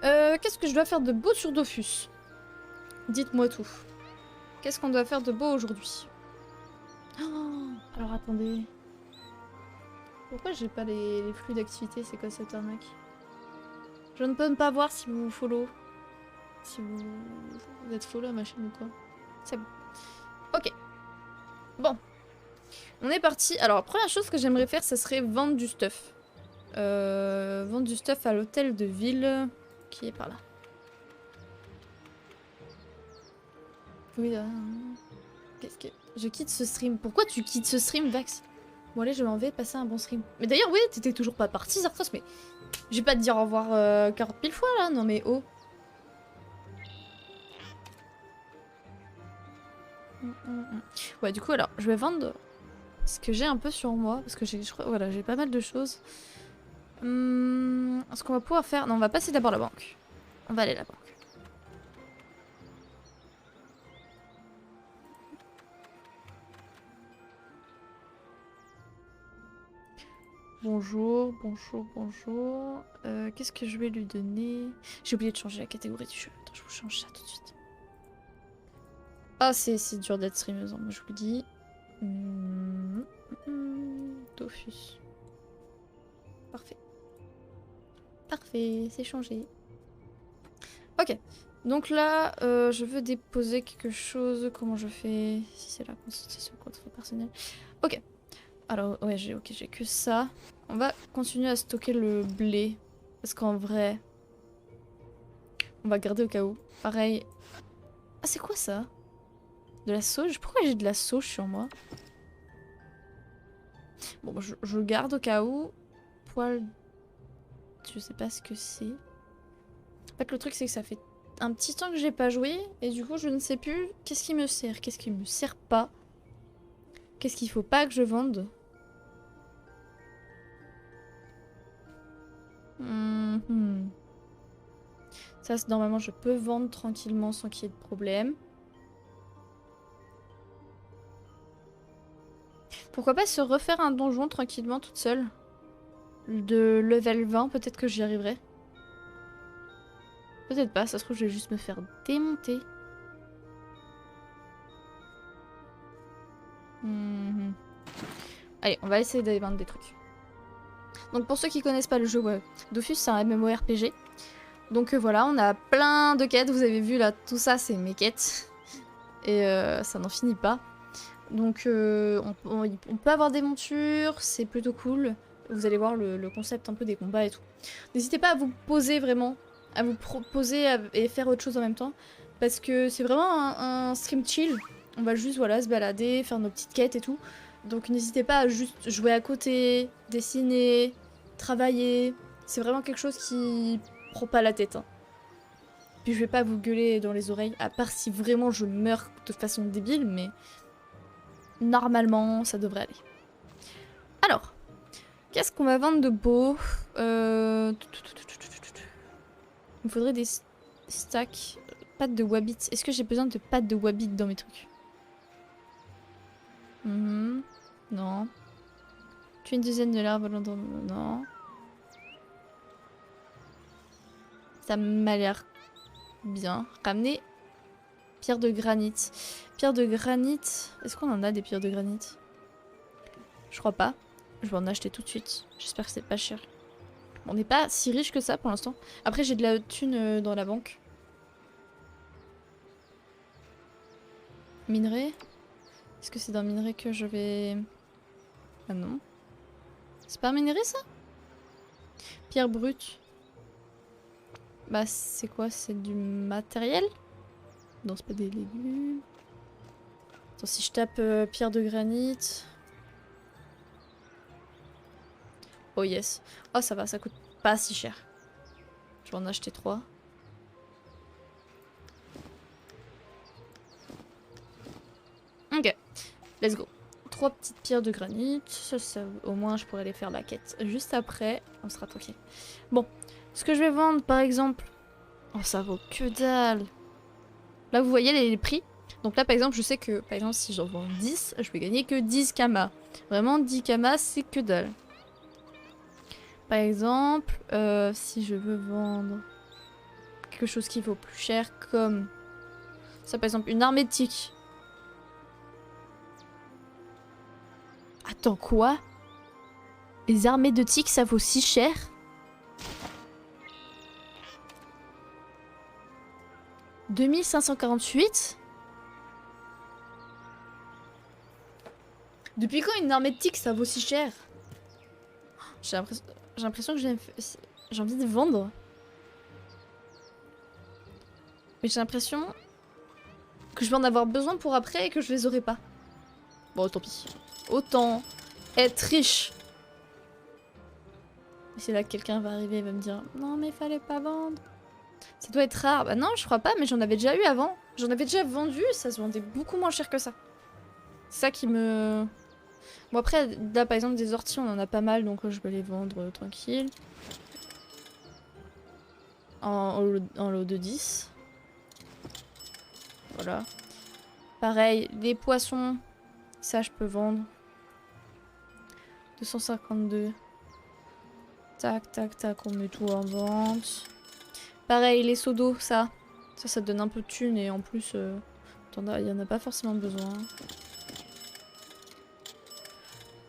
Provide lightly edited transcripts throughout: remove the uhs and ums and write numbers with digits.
Qu'est-ce que je dois faire de beau sur Dofus? Dites-moi tout. Qu'est-ce qu'on doit faire de beau aujourd'hui? Oh, alors attendez. Pourquoi j'ai pas les flux d'activité? C'est quoi cette arnaque? Je ne peux pas voir si vous follow. Si vous êtes follow à ma chaîne ou quoi. C'est bon. Ok. Bon. On est parti. Alors, première chose que j'aimerais faire, ça serait vendre du stuff. Vendre du stuff à l'hôtel de ville qui est par là. Oui, qu'est-ce que... Je quitte ce stream. Pourquoi tu quittes ce stream, Vax? Bon allez, je m'en vais passer un bon stream. Mais d'ailleurs, oui, t'étais toujours pas parti, Zartos, mais... Je vais pas te dire au revoir 40 000 fois, là. Non mais oh. Ouais, du coup, alors, je vais vendre ce que j'ai un peu sur moi. Parce que je crois, voilà, j'ai pas mal de choses. Ce qu'on va pouvoir faire... Non, on va passer d'abord la banque. On va aller à la banque. Bonjour, bonjour, bonjour. Qu'est-ce que je vais lui donner? J'ai oublié de changer la catégorie du jeu. Attends, je vous change ça tout de suite. Ah, c'est dur d'être streameuse, hein, moi je vous le dis. Dofus. Parfait. Parfait, c'est changé. Ok. Donc là, je veux déposer quelque chose. Comment je fais? Si c'est la consultation contre personnel. Ok. Alors, ouais, j'ai que ça. On va continuer à stocker le blé. Parce qu'en vrai, on va garder au cas où. Pareil. Ah, c'est quoi ça? De la sauge? Pourquoi j'ai de la sauge sur moi? Bon, je garde au cas où. Poil... Je sais pas ce que c'est. En fait, le truc, c'est que ça fait un petit temps que j'ai pas joué. Et du coup, je ne sais plus qu'est-ce qui me sert, qu'est-ce qui me sert pas. Qu'est-ce qu'il faut pas que je vende. Ça, normalement, je peux vendre tranquillement sans qu'il y ait de problème. Pourquoi pas se refaire un donjon tranquillement toute seule? De level 20, peut-être que j'y arriverai. Peut-être pas, ça se trouve, je vais juste me faire démonter. Allez, on va essayer d'aller vendre des trucs. Donc pour ceux qui connaissent pas le jeu, ouais, Dofus c'est un MMORPG. Donc voilà, on a plein de quêtes, vous avez vu là, tout ça c'est mes quêtes. Et ça n'en finit pas. Donc on peut avoir des montures, c'est plutôt cool. Vous allez voir le concept un peu des combats et tout. N'hésitez pas à vous poser vraiment, à vous proposer et faire autre chose en même temps. Parce que c'est vraiment un stream chill. On va juste voilà, se balader, faire nos petites quêtes et tout. Donc n'hésitez pas à juste jouer à côté, dessiner, travailler. C'est vraiment quelque chose qui prend pas la tête. Hein. Puis je vais pas vous gueuler dans les oreilles, à part si vraiment je meurs de façon débile, mais normalement ça devrait aller. Alors, qu'est-ce qu'on va vendre de beau? Il me faudrait des stacks. Pâtes de wabbit. Est-ce que j'ai besoin de pâtes de wabbit dans mes trucs? Non. Tu une dizaine de larves dans... Non. Ça m'a l'air bien. Ramener pierre de granit. Pierre de granit. Est-ce qu'on en a des pierres de granit? Je crois pas. Je vais en acheter tout de suite. J'espère que c'est pas cher. On n'est pas si riche que ça pour l'instant. Après j'ai de la thune dans la banque. Minerai. Est-ce que c'est dans minerai que je vais... Ah non. C'est pas un minerai ça? Pierre brute. Bah c'est quoi? C'est du matériel? Non, c'est pas des légumes. Attends, si je tape pierre de granit... Oh yes. Oh ça va, ça coûte pas si cher. Je vais en acheter 3. Ok, let's go. 3 petites pierres de granit. Ça, au moins je pourrais aller faire la quête juste après. On sera tranquille. Bon, ce que je vais vendre par exemple... Oh ça vaut que dalle. Là vous voyez les prix. Donc là par exemple je sais que par exemple si j'en vends 10, je vais gagner que 10 kamas. Vraiment 10 kamas c'est que dalle. Par exemple si je veux vendre quelque chose qui vaut plus cher comme... Ça par exemple, une armée de tiques. Attends, quoi? Les armées de tiques, ça vaut si cher? « 2548 ?» Depuis quand une armée de tiques, ça vaut si cher? J'ai l'impression que j'ai envie de vendre. Mais j'ai l'impression que je vais en avoir besoin pour après et que je les aurai pas. Bon, tant pis. Autant être riche. Et c'est là que quelqu'un va arriver et va me dire « Non mais fallait pas vendre. Ça doit être rare. » Bah non, je crois pas, mais j'en avais déjà eu avant. J'en avais déjà vendu, ça se vendait beaucoup moins cher que ça. C'est ça qui me... Bon après, là par exemple des orties, on en a pas mal, donc je vais les vendre tranquille. En lot de 10. Voilà. Pareil, les poissons, ça je peux vendre. 252. Tac, tac, tac, on met tout en vente. Pareil, les seaux d'eau, ça te donne un peu de thunes et en plus, il y en a pas forcément besoin.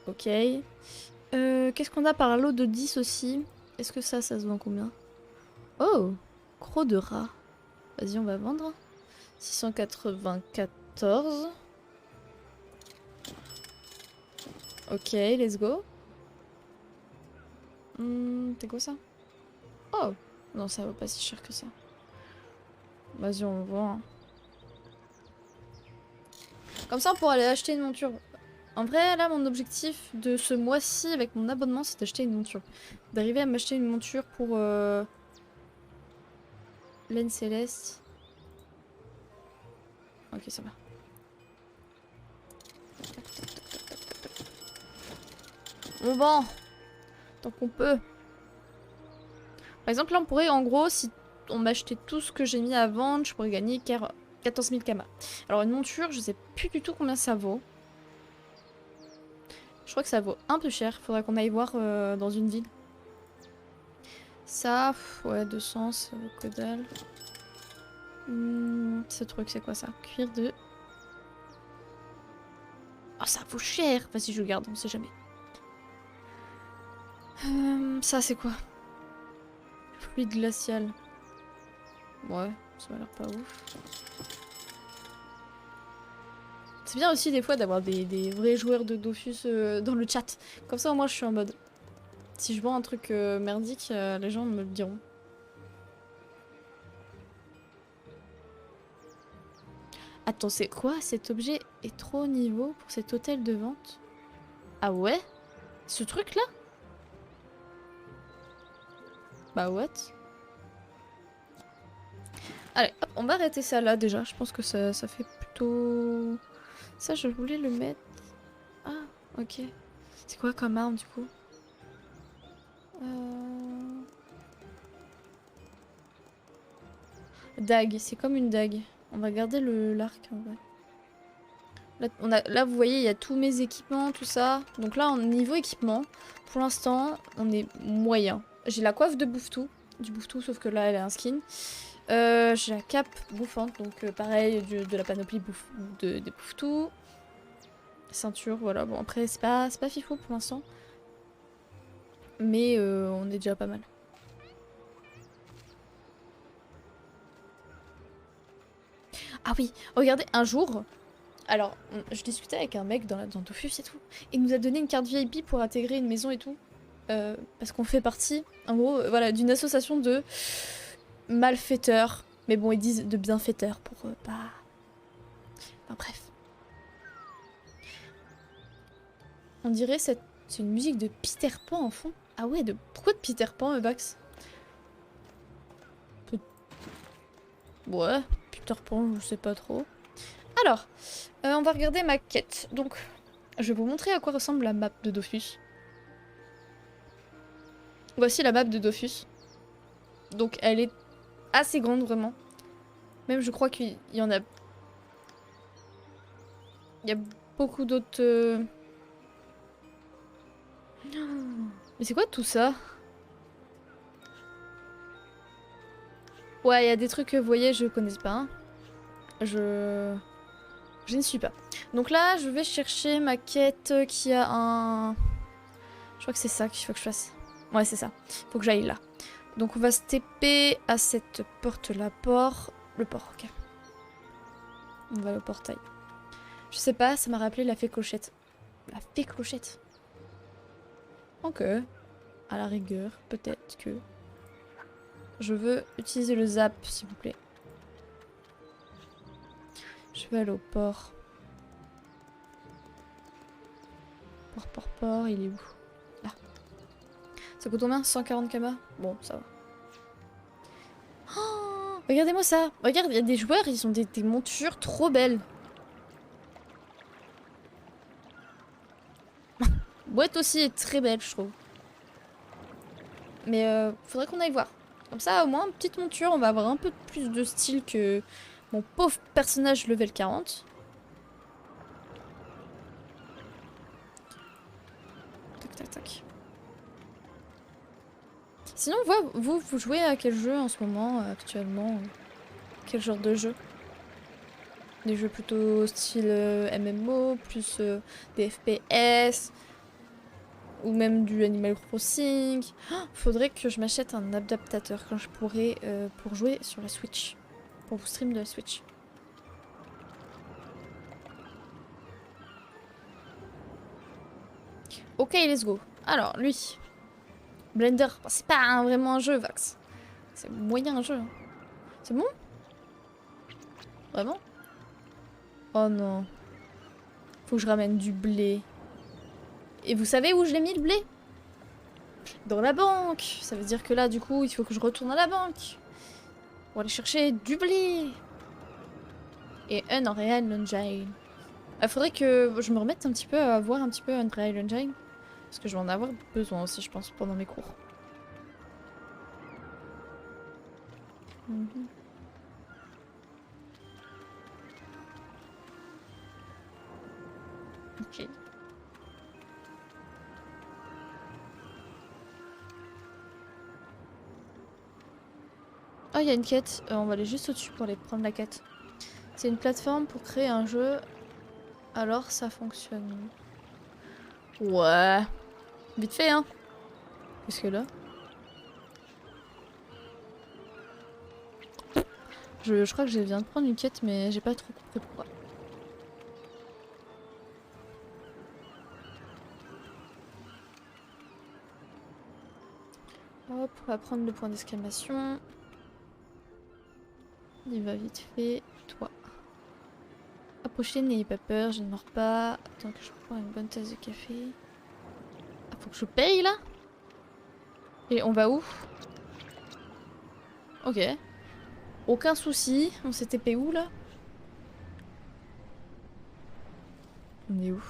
Ok. Qu'est-ce qu'on a par lot de 10 aussi? Est-ce que ça se vend combien? Oh, croc de rat. Vas-y, on va vendre. 694. Ok, let's go. C'est quoi ça? Oh, non, ça va pas si cher que ça. Vas-y, on le voit. Hein. Comme ça, on pourra aller acheter une monture. En vrai, là, mon objectif de ce mois-ci avec mon abonnement, c'est d'acheter une monture. D'arriver à m'acheter une monture pour laine céleste. Ok, ça va. Bon, tant qu'on peut. Par exemple, là, on pourrait, en gros, si on m'achetait tout ce que j'ai mis à vendre, je pourrais gagner 14 000 kamas. Alors, une monture, je sais plus du tout combien ça vaut. Je crois que ça vaut un peu cher. Faudrait qu'on aille voir dans une ville. Ça, ouais, 200, ça vaut que dalle. Ce truc, c'est quoi ça? Cuir de... Oh, ça vaut cher! Vas-y, je le garde, on sait jamais. Ça, c'est quoi? Fluide glacial. Ouais, ça m'a l'air pas ouf. C'est bien aussi des fois d'avoir des vrais joueurs de Dofus dans le chat. Comme ça, au moins, je suis en mode... Si je vends un truc merdique, les gens me le diront. Attends, c'est quoi? Cet objet est trop haut niveau pour cet hôtel de vente? Ah ouais? Ce truc-là? Bah what? Allez, hop, on va arrêter ça là déjà. Je pense que ça fait plutôt... Ça, je voulais le mettre... Ah, ok. C'est quoi comme arme du coup? Dague, c'est comme une dague. On va garder l'arc en vrai. Là, vous voyez, il y a tous mes équipements, tout ça. Donc là, en niveau équipement, pour l'instant, on est moyen. J'ai la coiffe de Bouffe-Tout, du Bouffe-Tout, sauf que là, elle a un skin. J'ai la cape bouffante, donc pareil, de la panoplie des Bouffe-Tout. Ceinture, voilà. Bon, après, c'est pas fifou pour l'instant. Mais on est déjà pas mal. Ah oui, regardez, un jour... Alors, je discutais avec un mec dans Dofus et tout. Il nous a donné une carte VIP pour intégrer une maison et tout. Parce qu'on fait partie, en gros, voilà, d'une association de malfaiteurs. Mais bon, ils disent de bienfaiteurs pour pas... Enfin bref. On dirait c'est une musique de Peter Pan en fond. Ah ouais, pourquoi de Peter Pan, Bax? Ouais, Peter Pan, je sais pas trop. Alors, on va regarder ma quête. Donc, je vais vous montrer à quoi ressemble la map de Dofus. Voici la map de Dofus. Donc, elle est assez grande, vraiment. Même, je crois qu'il y en a... Il y a beaucoup d'autres... Mais c'est quoi tout ça? Ouais, il y a des trucs que vous voyez, je connais pas. Hein. Je ne suis pas. Donc là, je vais chercher ma quête qui a un... Je crois que c'est ça qu'il faut que je fasse. Ouais, c'est ça. Faut que j'aille là. Donc on va se TP à cette porte-là. Le port, ok. On va au portail. Je sais pas, ça m'a rappelé la fée clochette. La fée clochette. Ok. À la rigueur, peut-être que... Je veux utiliser le zap, s'il vous plaît. Je vais aller au port. Port, il est où? Là. Ça coûte combien? 140 kama? Bon, ça va. Oh, regardez-moi ça! Regarde, il y a des joueurs, ils ont des montures trop belles. Boîte aussi est très belle, je trouve. Mais faudrait qu'on aille voir. Comme ça, au moins, petite monture, on va avoir un peu plus de style que mon pauvre personnage level 40. Tac, tac, tac. Sinon, vous jouez à quel jeu en ce moment, actuellement? Quel genre de jeu? Des jeux plutôt style MMO, plus des FPS, ou même du Animal Crossing. Oh, faudrait que je m'achète un adaptateur quand je pourrai pour jouer sur la Switch. Pour vous stream de la Switch. Ok, let's go. Alors, lui. Blender, bah, c'est pas vraiment un jeu, Vax. C'est moyen un jeu. Hein. C'est bon? Vraiment? Oh non. Faut que je ramène du blé. Et vous savez où je l'ai mis le blé? Dans la banque. Ça veut dire que là, du coup, il faut que je retourne à la banque. Pour aller chercher du blé. Et Unreal Engine. Il faudrait que je me remette un petit peu à voir un petit peu Unreal Engine. Parce que je vais en avoir besoin aussi, je pense, pendant mes cours. Mhm. Ok. Oh, il y a une quête. On va aller juste au-dessus pour aller prendre la quête. C'est une plateforme pour créer un jeu. Alors ça fonctionne. Ouais. Vite fait, hein. Qu'est-ce que là? Je crois que je viens de prendre une quête, mais j'ai pas trop compris pourquoi. Hop, on va prendre le point d'exclamation. Il va vite fait. Toi. Approchez, n'ayez pas peur, je ne mords pas. Attends que je prends une bonne tasse de café. Ah, faut que je paye là? Et on va où? Ok. Aucun souci. On s'est TP où là? On est où?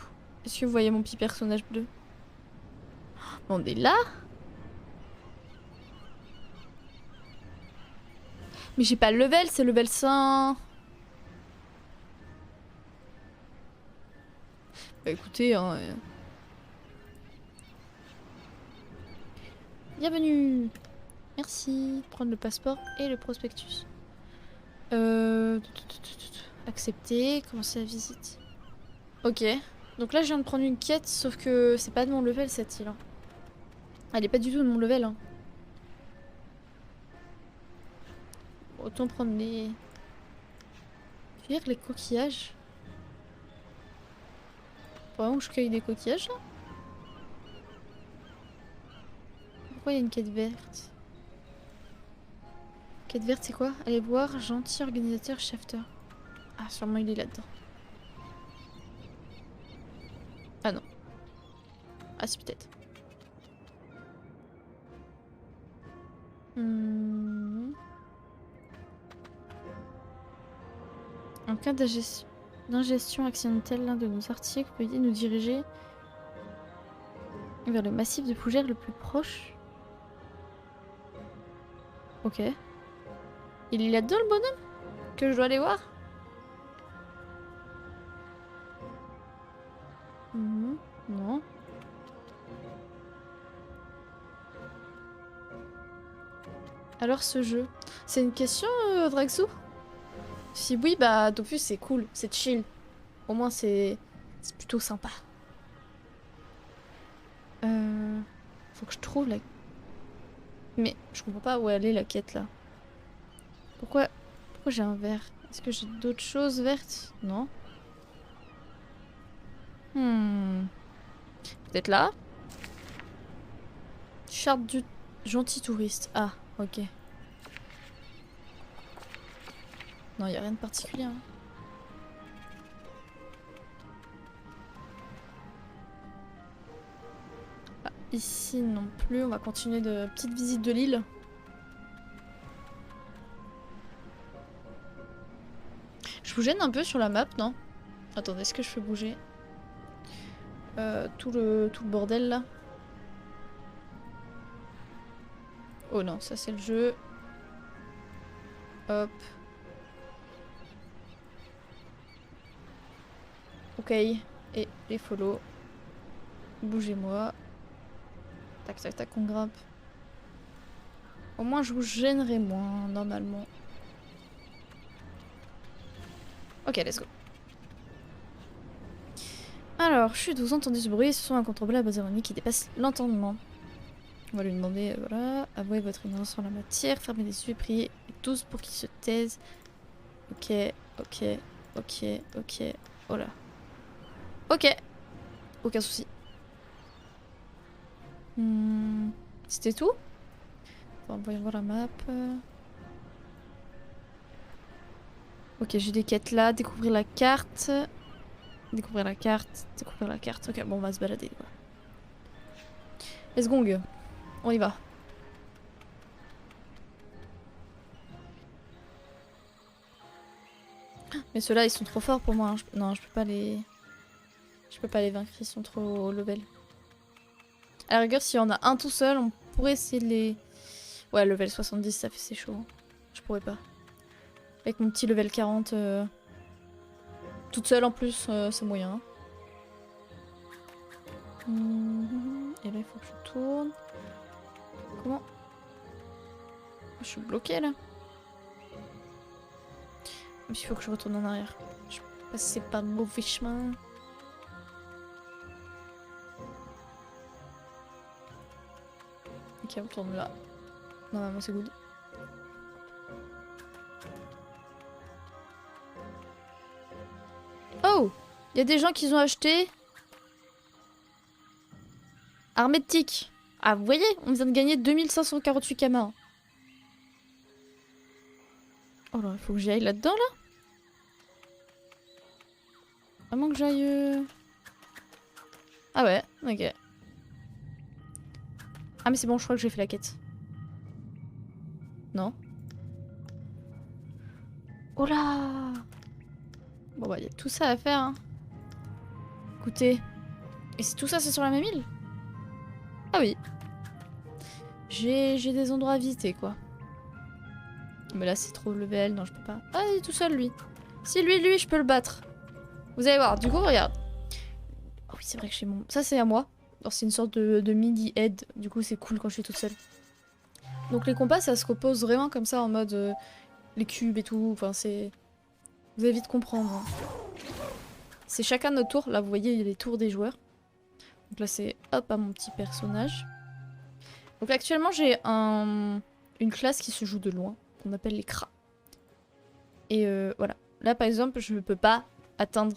Est-ce que vous voyez mon petit personnage bleu? On est là? Mais j'ai pas le level, c'est level 100. Bah écoutez, hein. Bienvenue. Merci. Prendre le passeport et le prospectus. Accepter. Commencer la visite. Ok. Donc là, je viens de prendre une quête, sauf que c'est pas de mon level cette île. Hein. Elle est pas du tout de mon level. Hein. Autant prendre les... Cueillir les coquillages. Faut vraiment que je cueille des coquillages là? Pourquoi il y a une quête verte? Quête verte, c'est quoi? Allez voir, gentil organisateur Shafter. Ah, sûrement il est là-dedans. Ah non. Ah, si, peut-être. En cas d'ingestion accidentelle l'un de nos articles, veuillez nous diriger vers le massif de fougères le plus proche. Ok. Il est là-dedans le bonhomme? Que je dois aller voir? Non. Alors ce jeu, c'est une question, Draxu? Si oui, bah Dofus c'est cool, c'est chill. Au moins c'est plutôt sympa. Faut que je trouve la... Mais je comprends pas où elle est la quête là. Pourquoi j'ai un vert? Est-ce que j'ai d'autres choses vertes? Non. Peut-être là? Charte du gentil touriste. Ah, ok. Non, y a rien de particulier. Hein. Ah, ici non plus. On va continuer de petite visite de l'île. Je vous gêne un peu sur la map, non? Attendez, est-ce que je peux bouger tout le bordel là? Oh non, ça c'est le jeu. Hop. Ok. Et les follow. Bougez-moi. Tac tac tac, on grimpe. Au moins je vous gênerai moins, normalement. Ok, let's go. Alors, chut, vous entendez ce bruit, ce sont incontrôlables ennemis qui dépassent l'entendement. On va lui demander, voilà, avouez votre ignorance sur la matière, fermez les yeux et priez tous pour qu'ils se taisent. Ok, ok, ok, ok, oh là. Ok, aucun souci. C'était tout? Bon, voyons voir la map. Ok, j'ai des quêtes là, découvrir la carte. Découvrir la carte, découvrir la carte. Ok, bon, on va se balader. Voilà. Let's go, on y va. Mais ceux-là, ils sont trop forts pour moi. Hein. Non, je peux pas les... Je peux pas les vaincre, ils sont trop haut level. À la rigueur, s'il y en a un tout seul, on pourrait essayer de les... Ouais, level 70, ça fait c'est chaud. Je pourrais pas. Avec mon petit level 40... Toute seule en plus, c'est moyen. Et là, il faut que je tourne. Comment? Je suis bloquée là. Il faut que je retourne en arrière. Je suis passée par le mauvais chemin. Ok, on tourne là. Normalement, c'est good. Oh! Il y a des gens qui ont acheté... Armée de tic. Ah, vous voyez, on vient de gagner 2548 kamas. Oh là, il faut que j'y aille là-dedans, là? Vraiment que j'aille... Ah ouais, ok. Ah mais c'est bon, je crois que j'ai fait la quête. Non? Oh là! Bon bah, il y a tout ça à faire, hein. Écoutez. Et tout ça, c'est sur la même île? Ah oui. J'ai des endroits à visiter, quoi. Mais là, c'est trop level. Non, je peux pas. Ah, il est tout seul, lui. Si, lui, je peux le battre. Vous allez voir. Du coup, regarde. Oh oui, c'est vrai que j'ai mon... Ça, c'est à moi. Alors, c'est une sorte de mini-aide. Du coup, c'est cool quand je suis toute seule. Donc, les combats, ça se repose vraiment comme ça, en mode... les cubes et tout. Enfin, c'est... Vous allez vite comprendre. Hein. C'est chacun notre tour. Là, vous voyez, il y a les tours des joueurs. Donc là, c'est hop à mon petit personnage. Donc actuellement, j'ai une classe qui se joue de loin, qu'on appelle les Kras. Et voilà. Là, par exemple, je ne peux pas atteindre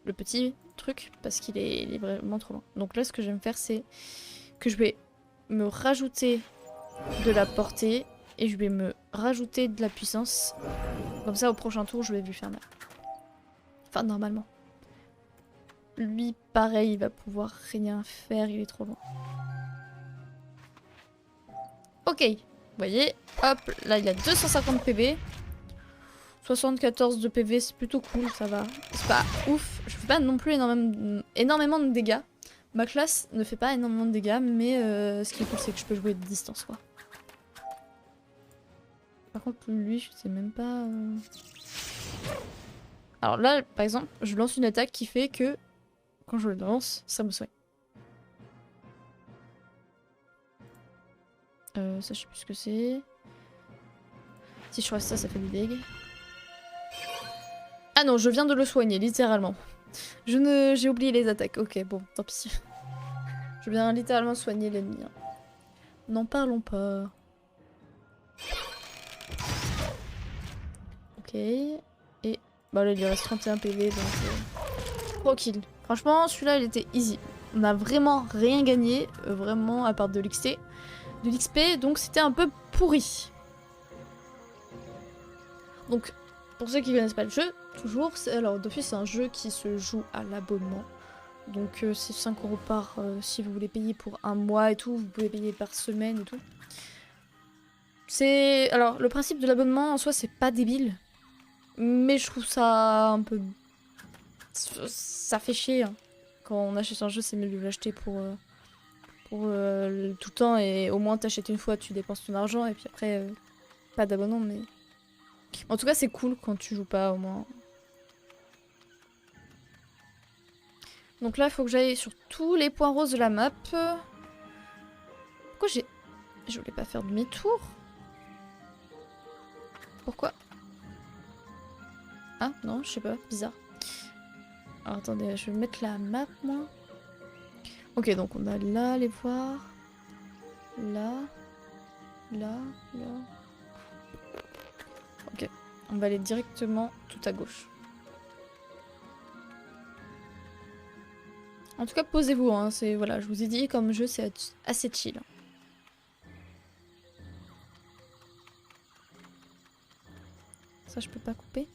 le petit truc parce qu'il est vraiment trop loin. Donc là, ce que je vais me faire, c'est que je vais me rajouter de la portée et je vais me rajouter de la puissance. Comme ça, au prochain tour, je vais lui faire mal. Enfin, normalement. Lui, pareil, il va pouvoir rien faire, il est trop loin. Ok, vous voyez, hop, là il a 250 PV. 74 de PV, c'est plutôt cool, ça va. C'est pas ouf, je fais pas non plus énormément de dégâts. Ma classe ne fait pas énormément de dégâts, mais ce qui est cool, c'est que je peux jouer de distance, quoi. Par contre, lui, je sais même pas... Alors là, par exemple, je lance une attaque qui fait que, quand je le lance, ça me soigne. Ça, je sais plus ce que c'est. Si je reste ça, ça fait du dégâts. Ah non, je viens de le soigner, littéralement. J'ai oublié les attaques. Ok, bon, tant pis. Je viens littéralement soigner l'ennemi. Hein. N'en parlons pas. Ok. Et bah là, il lui reste 31 PV, donc... Tranquille. Franchement, celui-là, il était easy. On a vraiment rien gagné, vraiment, à part de l'XP. De l'XP, donc c'était un peu pourri. Donc, pour ceux qui connaissent pas le jeu, toujours, alors Dofus c'est un jeu qui se joue à l'abonnement. Donc c'est 5 € par, si vous voulez payer pour un mois et tout, vous pouvez payer par semaine et tout. C'est... Alors, le principe de l'abonnement en soi, c'est pas débile. Mais je trouve ça un peu... Ça fait chier. Hein. Quand on achète un jeu, c'est mieux de l'acheter pour tout le temps. Et au moins, t'achètes une fois, tu dépenses ton argent. Et puis après, pas d'abonnement, mais... En tout cas, c'est cool quand tu joues pas, au moins. Donc là, il faut que j'aille sur tous les points roses de la map. Pourquoi j'ai... Je voulais pas faire demi-tour. Pourquoi? Ah, non, je sais pas, bizarre. Alors attendez, je vais mettre la map, moi. Ok, donc on a là, les voir. Là. Là, là. Ok, on va aller directement tout à gauche. En tout cas, posez-vous, hein, c'est... Voilà, je vous ai dit, comme jeu, c'est assez chill. Ça, je peux pas couper?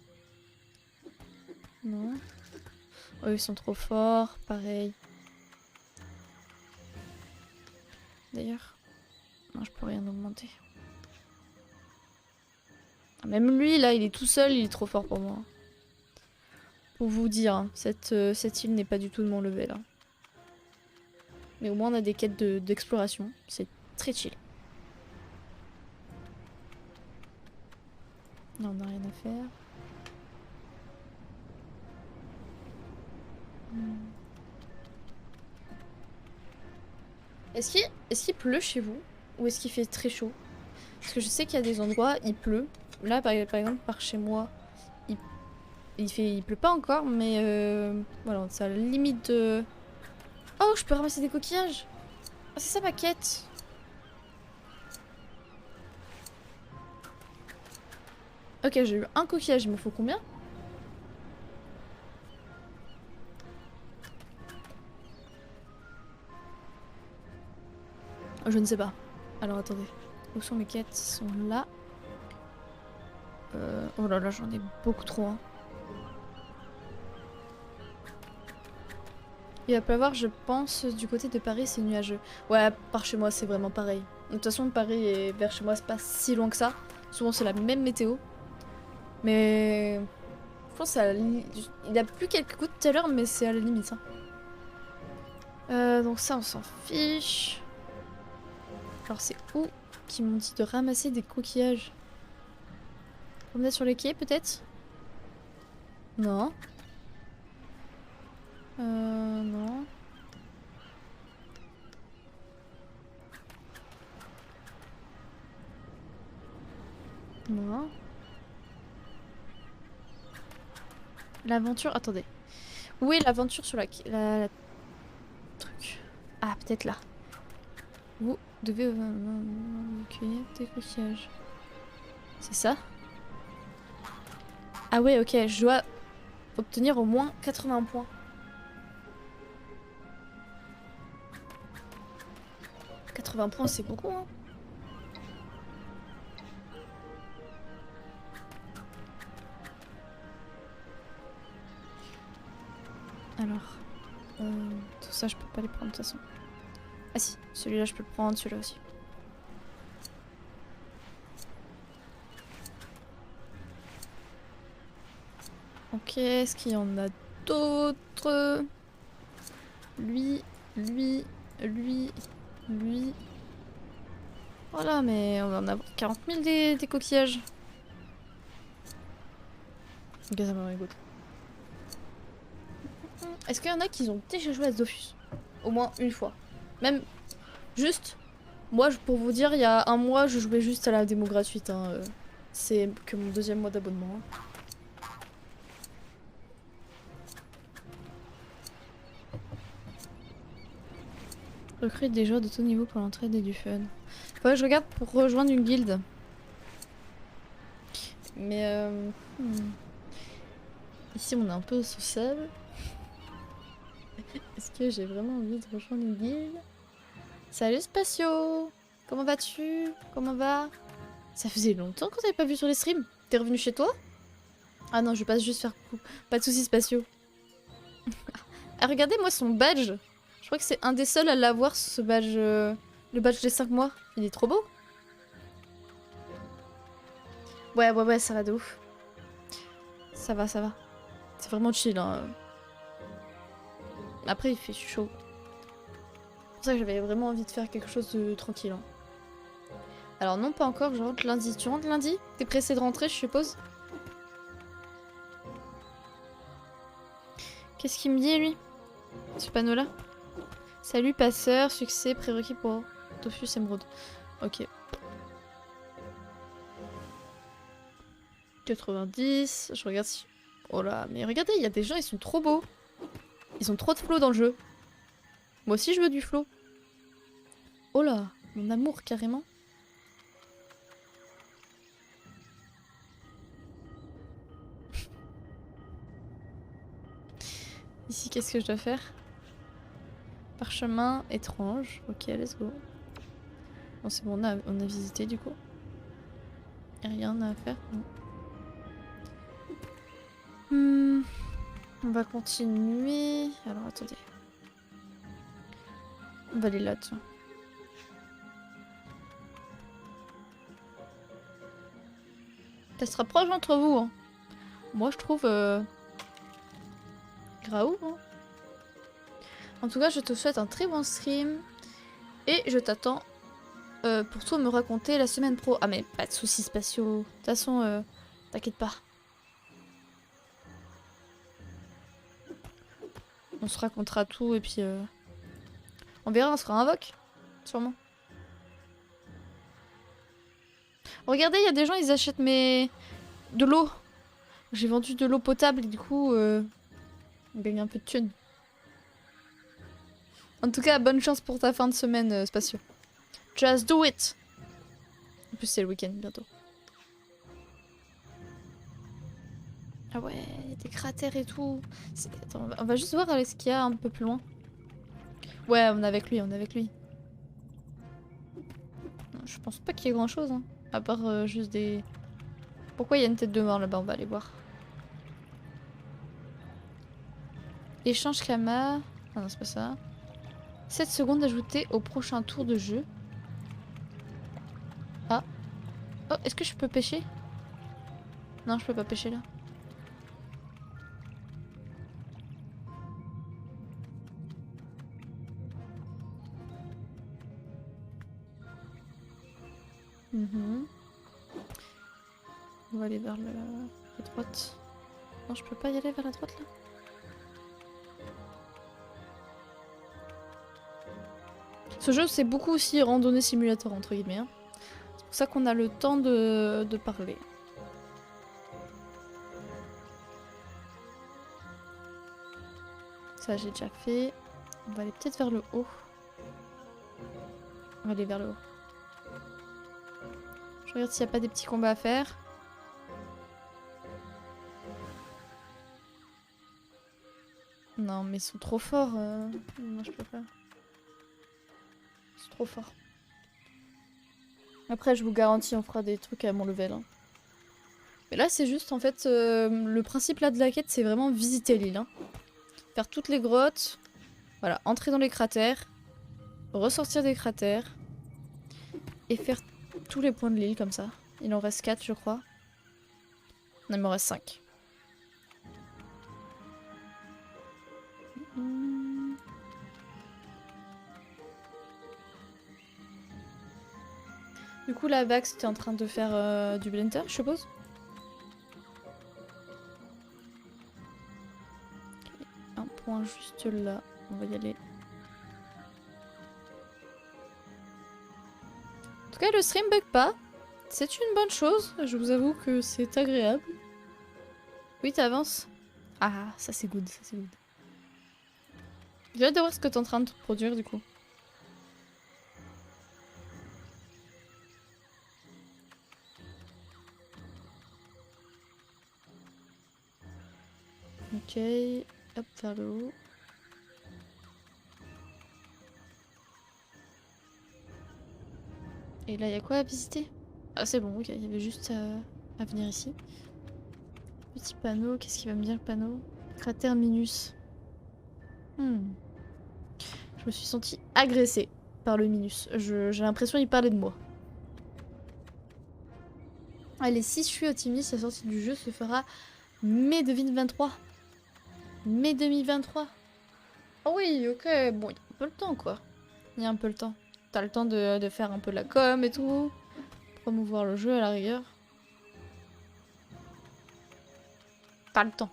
Non. Oh, ils sont trop forts, pareil. D'ailleurs, non, je peux rien augmenter. Même lui, là, il est tout seul, il est trop fort pour moi. Pour vous dire, hein, cette île n'est pas du tout de mon level. Hein. Mais au moins, on a des quêtes d'exploration. C'est très chill. Non, on n'a rien à faire. Est-ce qu'il pleut chez vous? Ou est-ce qu'il fait très chaud? Parce que je sais qu'il y a des endroits, il pleut. Là, par exemple, par chez moi, il pleut pas encore, mais voilà, c'est à la limite de... Oh, je peux ramasser des coquillages. Ah, c'est ça ma quête. Ok, j'ai eu un coquillage, il me faut combien? Je ne sais pas. Alors attendez. Où sont mes quêtes? Ils sont là. Oh là là, j'en ai beaucoup trop. Hein. Il va pleuvoir, je pense, du côté de Paris, c'est nuageux. Ouais, par chez moi, c'est vraiment pareil. De toute façon, Paris et vers chez moi, c'est pas si loin que ça. Souvent, c'est la même météo. Mais... Je pense à la limite... Il a plu quelques gouttes tout à l'heure, mais c'est à la limite. Hein. Donc ça, on s'en fiche. Alors, c'est où qu'ils m'ont dit de ramasser des coquillages? Promener sur les quais, peut-être? Non. Non. Non. L'aventure... Attendez. Où est l'aventure sur la truc? Ah, peut-être là. Vous devez cueillir des coquillages. C'est ça? Ah ouais, ok, je dois obtenir au moins 80 points. « 80 points, c'est beaucoup, hein. Alors, tout ça, je peux pas les prendre de toute façon. Ah si, celui-là, je peux le prendre, celui-là aussi. Ok, est-ce qu'il y en a d'autres? Lui. Voilà, mais on va en avoir 40 000 des coquillages. Ok, ça me régoute. Est-ce qu'il y en a qui ont déjà joué à Dofus? Au moins une fois. Même juste, moi pour vous dire, il y a un mois, je jouais juste à la démo gratuite. Hein, C'est que mon 2e mois d'abonnement. Recrute des joueurs de tout niveau pour l'entraide et du fun. Faudrait que je regarde pour rejoindre une guilde. Mais ici on est un peu sociable. Est-ce que j'ai vraiment envie de rejoindre une guilde? Salut Spatio! Comment vas-tu? Comment va? Ça faisait longtemps qu'on t'avait pas vu sur les streams. T'es revenu chez toi? Ah non, je passe juste faire coucou. Pas de soucis Spatio. Ah, regardez moi son badge. Je crois que c'est un des seuls à l'avoir, ce badge. Le badge des 5 mois. Il est trop beau. Ouais, ça va de ouf. Ça va, ça va. C'est vraiment chill, hein. Après, il fait chaud. C'est pour ça que j'avais vraiment envie de faire quelque chose de tranquille. Hein. Alors non, pas encore, je rentre lundi. Tu rentres lundi? T'es pressé de rentrer, je suppose? Qu'est-ce qu'il me dit, lui? Ce panneau-là? Salut, passeur, succès, prérequis pour Dofus Emerald. Ok. 90, je regarde si... Oh là, mais regardez, il y a des gens, ils sont trop beaux. Ils ont trop de flow dans le jeu. Moi aussi, je veux du flow. Oh là, mon amour, carrément. Ici, qu'est-ce que je dois faire? Parchemin étrange. Ok, let's go. Bon, c'est bon, on a visité du coup. Y'a rien à faire. On va continuer. Alors, attendez. On va aller là, tiens. Ça se rapproche entre vous. Hein. Moi, je trouve... Graou, hein. En tout cas, je te souhaite un très bon stream. Et je t'attends pour tout me raconter la semaine pro. Ah mais pas de soucis spatiaux. De toute façon, t'inquiète pas. On se racontera tout et puis... On verra, on sera invoque. Sûrement. Regardez, il y a des gens, ils achètent de l'eau. J'ai vendu de l'eau potable et du coup... on gagne un peu de thunes. En tout cas, bonne chance pour ta fin de semaine, Spatio. Just do it! En plus, c'est le week-end bientôt. Ah ouais, il y a des cratères et tout. Attends, on va juste voir ce qu'il y a un peu plus loin. Ouais, on est avec lui, on est avec lui. Je pense pas qu'il y ait grand chose, hein. À part juste des... Pourquoi il y a une tête de mort là-bas? On va aller voir. Échange Kama. Ah non, c'est pas ça. 7 secondes ajoutées au prochain tour de jeu. Ah. Oh, est-ce que je peux pêcher? Non, je peux pas pêcher là. On va aller vers la droite. Non, je peux pas y aller vers la droite là. Ce jeu, c'est beaucoup aussi randonnée simulator, entre guillemets. Hein. C'est pour ça qu'on a le temps de parler. Ça, j'ai déjà fait. On va aller peut-être vers le haut. On va aller vers le haut. Je regarde s'il n'y a pas des petits combats à faire. Non, mais ils sont trop forts. Moi, je peux pas. C'est trop fort. Après, je vous garantis, on fera des trucs à mon level. Hein. Mais là, c'est juste, en fait, le principe là de la quête, c'est vraiment visiter l'île. Hein. Faire toutes les grottes. Voilà, entrer dans les cratères. Ressortir des cratères. Et faire tous les points de l'île comme ça. Il en reste 4, je crois. Non, il m'en reste 5. Du coup, la Vax, t'es en train de faire du blender, je suppose? Okay. Un point juste là. On va y aller. En tout cas, le stream bug pas. C'est une bonne chose, je vous avoue que c'est agréable. Oui, t'avances. Ah, ça c'est good, ça c'est good. J'ai hâte de voir ce que t'es en train de produire du coup. Ok, hop, vers le haut. Et là, il y a quoi à visiter? Ah, c'est bon, ok, il y avait juste à venir ici. Petit panneau, qu'est-ce qu'il va me dire le panneau? Cratère Minus. Je me suis sentie agressée par le Minus. J'ai l'impression qu'il parlait de moi. Allez, si je suis optimiste, la sortie du jeu se fera mai 2023. Mai 2023. Ah oui, ok, bon, il y a un peu le temps quoi. Il y a un peu le temps. T'as le temps de faire un peu de la com et tout. Promouvoir le jeu à la rigueur. T'as le temps.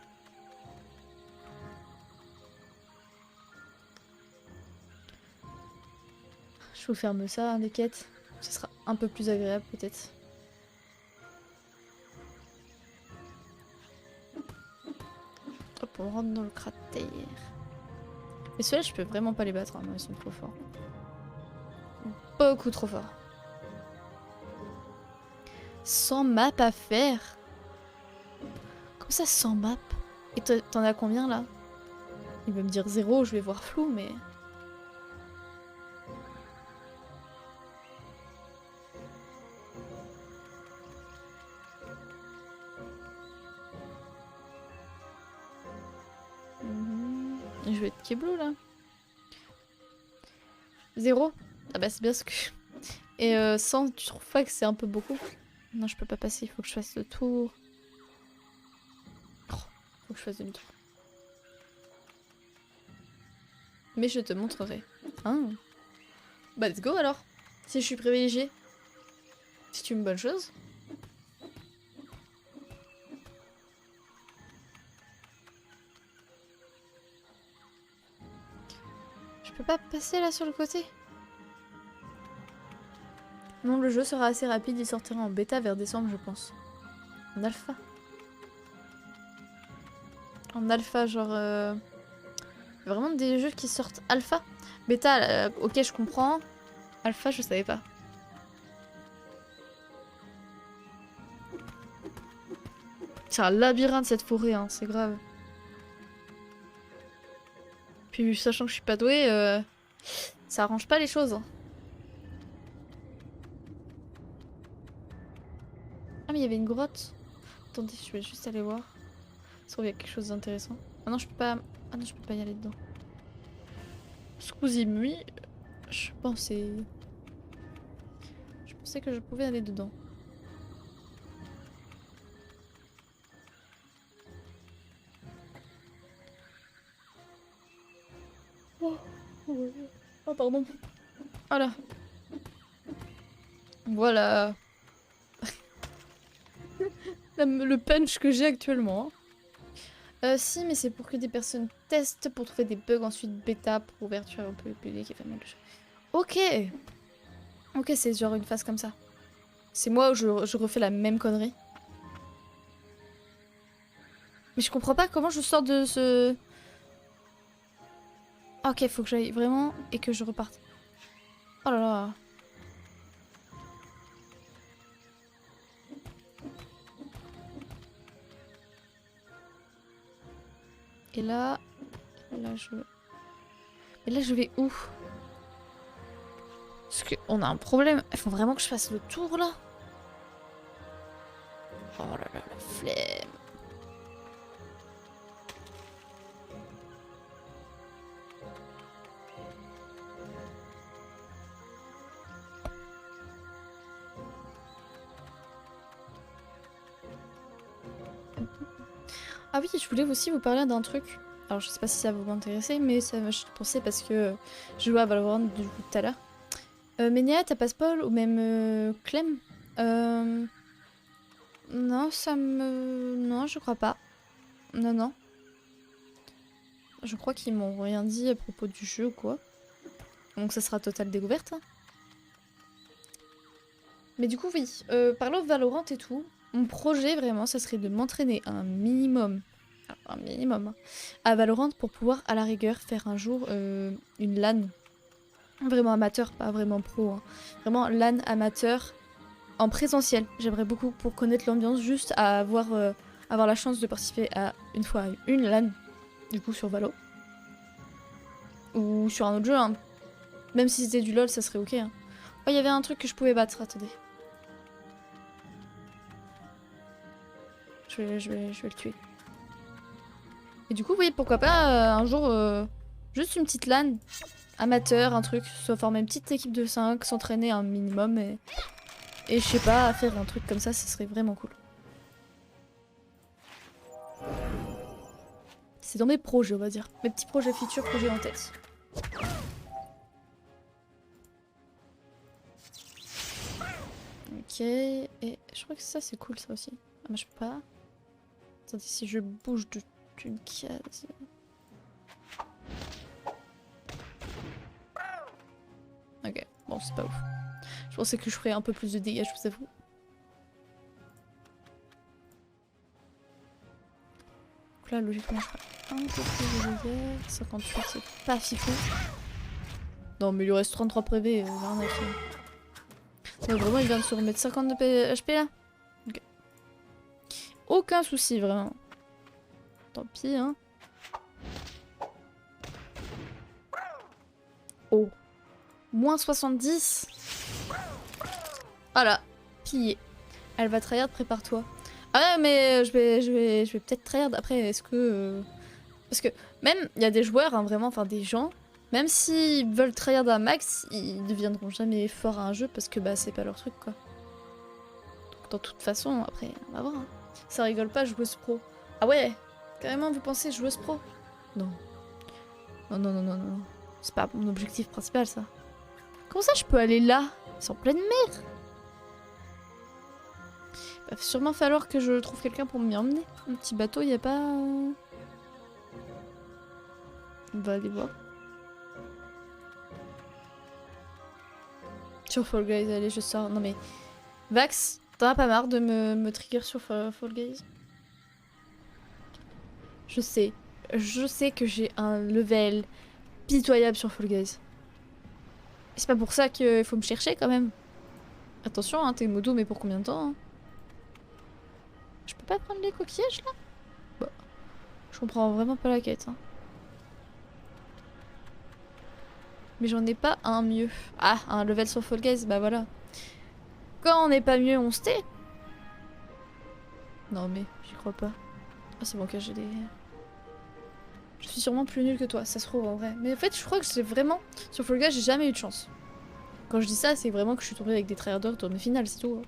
Je vous ferme ça, les quêtes. Ce sera un peu plus agréable peut-être. Hop, on rentre dans le cratère. Et ceux-là, je peux vraiment pas les battre, hein. Non, ils sont trop forts. Beaucoup trop forts. Sans map à faire. Comme ça, sans map. Et t'en as combien là? Il va me dire 0, je vais voir flou, mais... Je vais être Keblo là. 0? Ah bah c'est bien ce que... Et 100, tu trouves pas que c'est un peu beaucoup? Non, je peux pas passer, il faut que je fasse le tour. Oh, faut que je fasse demi-tour. Mais je te montrerai. Ah. Bah let's go alors. Si je suis privilégiée. C'est une bonne chose. Je peux pas passer là sur le côté? Non, le jeu sera assez rapide, il sortira en bêta vers décembre je pense. En alpha. En alpha, genre... Vraiment des jeux qui sortent alpha. Bêta, ok je comprends. Alpha, je savais pas. C'est un labyrinthe cette forêt, hein, c'est grave. Puis sachant que je suis pas douée, ça arrange pas les choses. Hein. Ah mais il y avait une grotte. Attendez, je vais juste aller voir. Ça se trouve il y a quelque chose d'intéressant. Ah non, je peux pas... Ah non, je peux pas y aller dedans. Scusi, oui. Je pensais... Je pensais que je pouvais aller dedans. Oh, oh pardon. Voilà. Voilà. Le punch que j'ai actuellement. Si, mais c'est pour que des personnes testent, pour trouver des bugs, ensuite bêta, pour ouverture un peu public et fait mal. Ok. Ok, c'est genre une phase comme ça. C'est moi où je refais la même connerie. Mais je comprends pas comment je sors de ce... Ah, ok, faut que j'aille vraiment et que je reparte. Oh là là. Et là... Là, je... Et là, je vais où? Parce qu'on a un problème. Il faut vraiment que je fasse le tour, là? Oh là là, la flemme. Ah oui, je voulais aussi vous parler d'un truc. Alors je sais pas si ça va vous intéresser, mais ça je pensais parce que je jouais à Valorant du coup tout à l'heure. Ménia, t'as pas Paul ou même Clem Non, ça me... Non, je crois pas. Non, non. Je crois qu'ils m'ont rien dit à propos du jeu ou quoi. Donc ça sera totale découverte. Hein. Mais du coup, oui, parlant de Valorant et tout, mon projet vraiment, ça serait de m'entraîner un minimum, hein, à Valorant pour pouvoir à la rigueur faire un jour une LAN. Vraiment amateur, pas vraiment pro. Hein. Vraiment LAN amateur en présentiel. J'aimerais beaucoup pour connaître l'ambiance, juste à avoir la chance de participer à une fois une LAN, du coup sur Valo. Ou sur un autre jeu, hein. Même si c'était du LoL, ça serait ok. Hein. Oh, il y avait un truc que je pouvais battre, attendez. Je vais le tuer. Et du coup, oui, pourquoi pas un jour, juste une petite LAN amateur, un truc, soit former une petite équipe de 5, s'entraîner un minimum et je sais pas, faire un truc comme ça serait vraiment cool. C'est dans mes projets, on va dire. Mes petits projets futurs, projets en tête. Ok, et je crois que ça c'est cool ça aussi. Ah mais je peux pas. Attendez, si je bouge d'une case... Ok, bon c'est pas ouf. Je pensais que je ferais un peu plus de dégâts, je vous avoue. Donc là, logiquement, je ferai un peu plus de dégâts. 58, c'est pas fifou. Non, mais il lui reste 33 PV, rien à faire. Donc vraiment, il vient de se remettre 50 de HP là. Ok. Aucun souci, vraiment. Tant pis, hein. Oh. Moins 70. Voilà, pillé. Elle va tryhard, prépare-toi. Ah ouais, mais je vais peut-être tryhard après. Est-ce que... Parce que même, il y a des joueurs, hein, vraiment, enfin des gens, même s'ils veulent tryhard un max, ils deviendront jamais forts à un jeu parce que bah c'est pas leur truc, quoi. Donc, dans toute façon, après, on va voir. Hein. Ça rigole pas, joueuse pro. Ah ouais, carrément, vous pensez joueuse pro? Non. Non. C'est pas mon objectif principal, ça. Comment ça, je peux aller là? C'est en pleine mer. Va sûrement falloir que je trouve quelqu'un pour m'y emmener. Un petit bateau, y a pas... On va aller voir. Sur Fall Guys, allez, je sors. Non mais... Vax, t'en as pas marre de me trigger sur Fall Guys? Je sais que j'ai un level pitoyable sur Fall Guys. C'est pas pour ça qu'il faut me chercher quand même. Attention, hein, t'es modo, mais pour combien de temps hein? Je peux pas prendre les coquillages là? Bah, je comprends vraiment pas la quête. Hein. Mais j'en ai pas un mieux. Ah, un level sur Fall Guys, bah voilà. Quand on n'est pas mieux, on se tait. Non mais, j'y crois pas. Ah c'est bon que j'ai des... Je suis sûrement plus nulle que toi, ça se trouve en vrai. Mais en fait, je crois que c'est vraiment... Sur Fall Guys, j'ai jamais eu de chance. Quand je dis ça, c'est vraiment que je suis tombée avec des tryharders dans mes finales, c'est tout.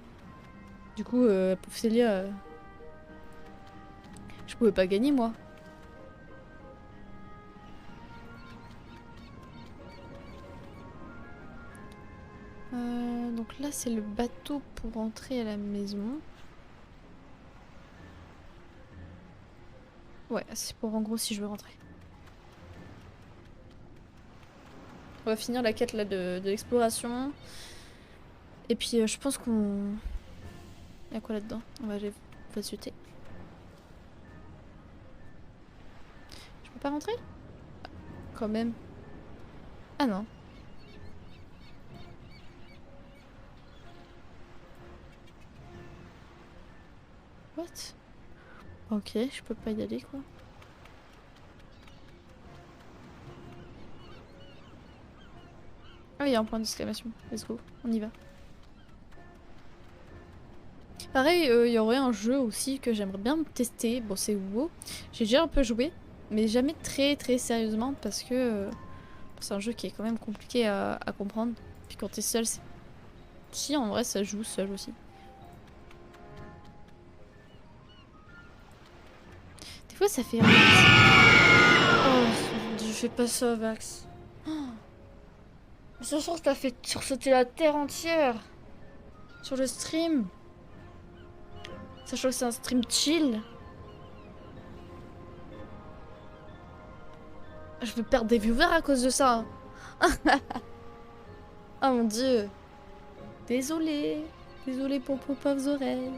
Du coup, pauvre Célia... Je pouvais pas gagner, moi. Donc là, c'est le bateau pour rentrer à la maison. Ouais, c'est pour en gros si je veux rentrer. On va finir la quête là de l'exploration. Et puis je pense qu'on... Y'a quoi là-dedans? On va aller sauter. Je peux pas rentrer? Quand même. Ah non. What? Ok, je peux pas y aller quoi. Ah, il y a un point d'exclamation. Let's go, on y va. Pareil, il y aurait un jeu aussi que j'aimerais bien tester. Bon, c'est WoW. J'ai déjà un peu joué, mais jamais très sérieusement parce que c'est un jeu qui est quand même compliqué à comprendre. Puis quand t'es seul, c'est... Si, en vrai, ça joue seul aussi. Des fois, ça fait... Oh, je fais pas ça, Vax. Oh. Mais ça sort, t'as fait sursauter la terre entière. Sur le stream. Sachant que c'est un stream chill. Je vais perdre des viewers à cause de ça. Oh mon dieu. Désolée. Désolée pour vos pauvres oreilles.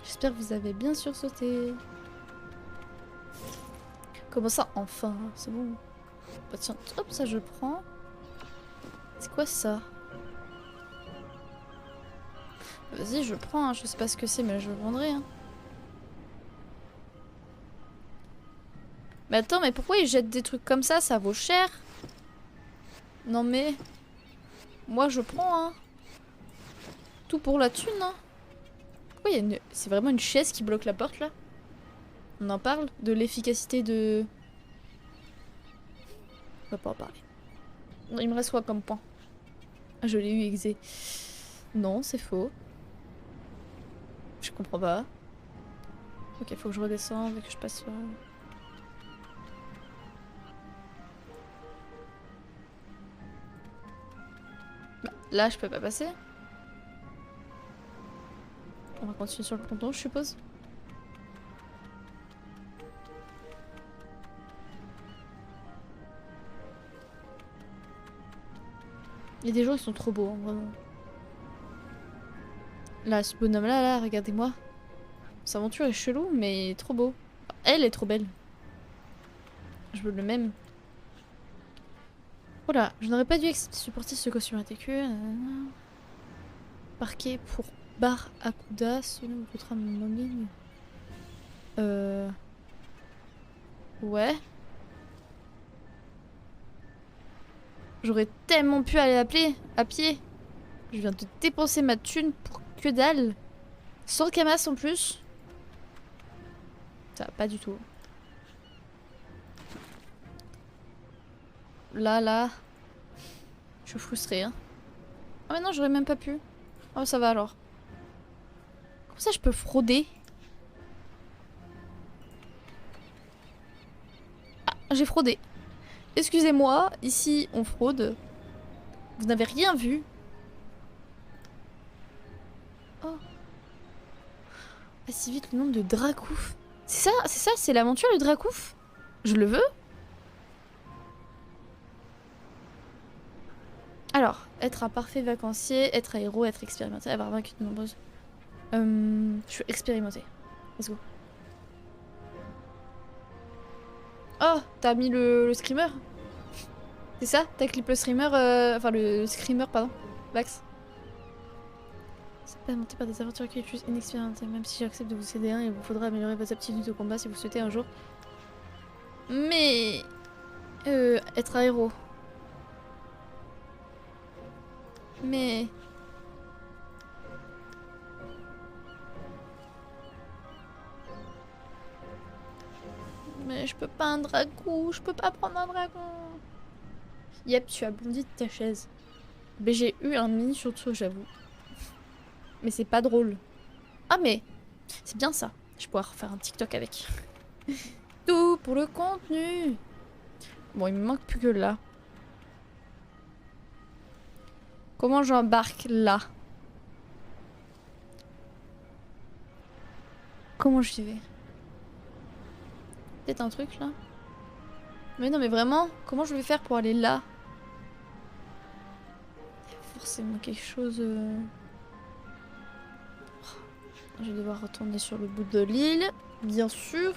J'espère que vous avez bien sursauté. Comment ça, enfin? C'est bon. Bah tiens, hop, ça je prends. C'est quoi ça? Vas-y, je prends, hein. Je sais pas ce que c'est, mais je le vendrai. Hein. Mais attends, mais pourquoi ils jettent des trucs comme ça vaut cher. Non mais... Moi je prends, hein. Tout pour la thune, hein. Pourquoi il y a une... C'est vraiment une chaise qui bloque la porte, là? On en parle? De l'efficacité de... On va pas en parler. Non, il me reste quoi comme point? Ah, je l'ai eu exé. Non, c'est faux. Je comprends pas. Ok, faut que je redescende et que je passe sur... Bah, là, je peux pas passer. On va continuer sur le ponton, je suppose. Il y a des gens qui sont trop beaux, hein, vraiment. Là, ce bonhomme-là, là, regardez-moi. Sa aventure est chelou, mais trop beau. Elle est trop belle. Je veux le même. Oh là, je n'aurais pas dû supporter ce costume ATQ. Parquet pour Bar Akuda, selon votre âme mobile. Ouais. J'aurais tellement pu aller à pied. Je viens de dépenser ma thune pour que dalle. Sans camas en plus. Ça va pas du tout. Là. Je suis frustrée, hein. Ah mais non, j'aurais même pas pu. Oh, ça va alors. Comment ça, je peux frauder? Ah, j'ai fraudé. Excusez-moi, ici, on fraude. Vous n'avez rien vu. Oh. Pas si vite le nom de Dracouf. C'est ça, c'est l'aventure le Dracouf? Je le veux? Alors, être un parfait vacancier, être un héros, être expérimenté, avoir vaincu de nombreuses... je suis expérimenté. Let's go. Oh, t'as mis le screamer? C'est ça? T'as clip le streamer, enfin le screamer, pardon. Vax. C'est pas monté par des aventuriers qui utilisent inexpérimentés. Même si j'accepte de vous céder un, il vous faudra améliorer vos aptitudes au combat si vous souhaitez un jour. Mais... être un héros. Mais... Mais je peux pas un dragon, je peux pas prendre un dragon. Yep, tu as bondi de ta chaise. Mais j'ai eu un mini sursaut, j'avoue. Mais c'est pas drôle. Ah mais, c'est bien ça. Je vais pouvoir faire un TikTok avec. Tout pour le contenu. Bon, il me manque plus que là. Comment j'embarque là? Comment j'y vais? Peut-être un truc là? Mais non mais vraiment, comment je vais faire pour aller là? Il y a forcément quelque chose... Je vais devoir retourner sur le bout de l'île, bien sûr.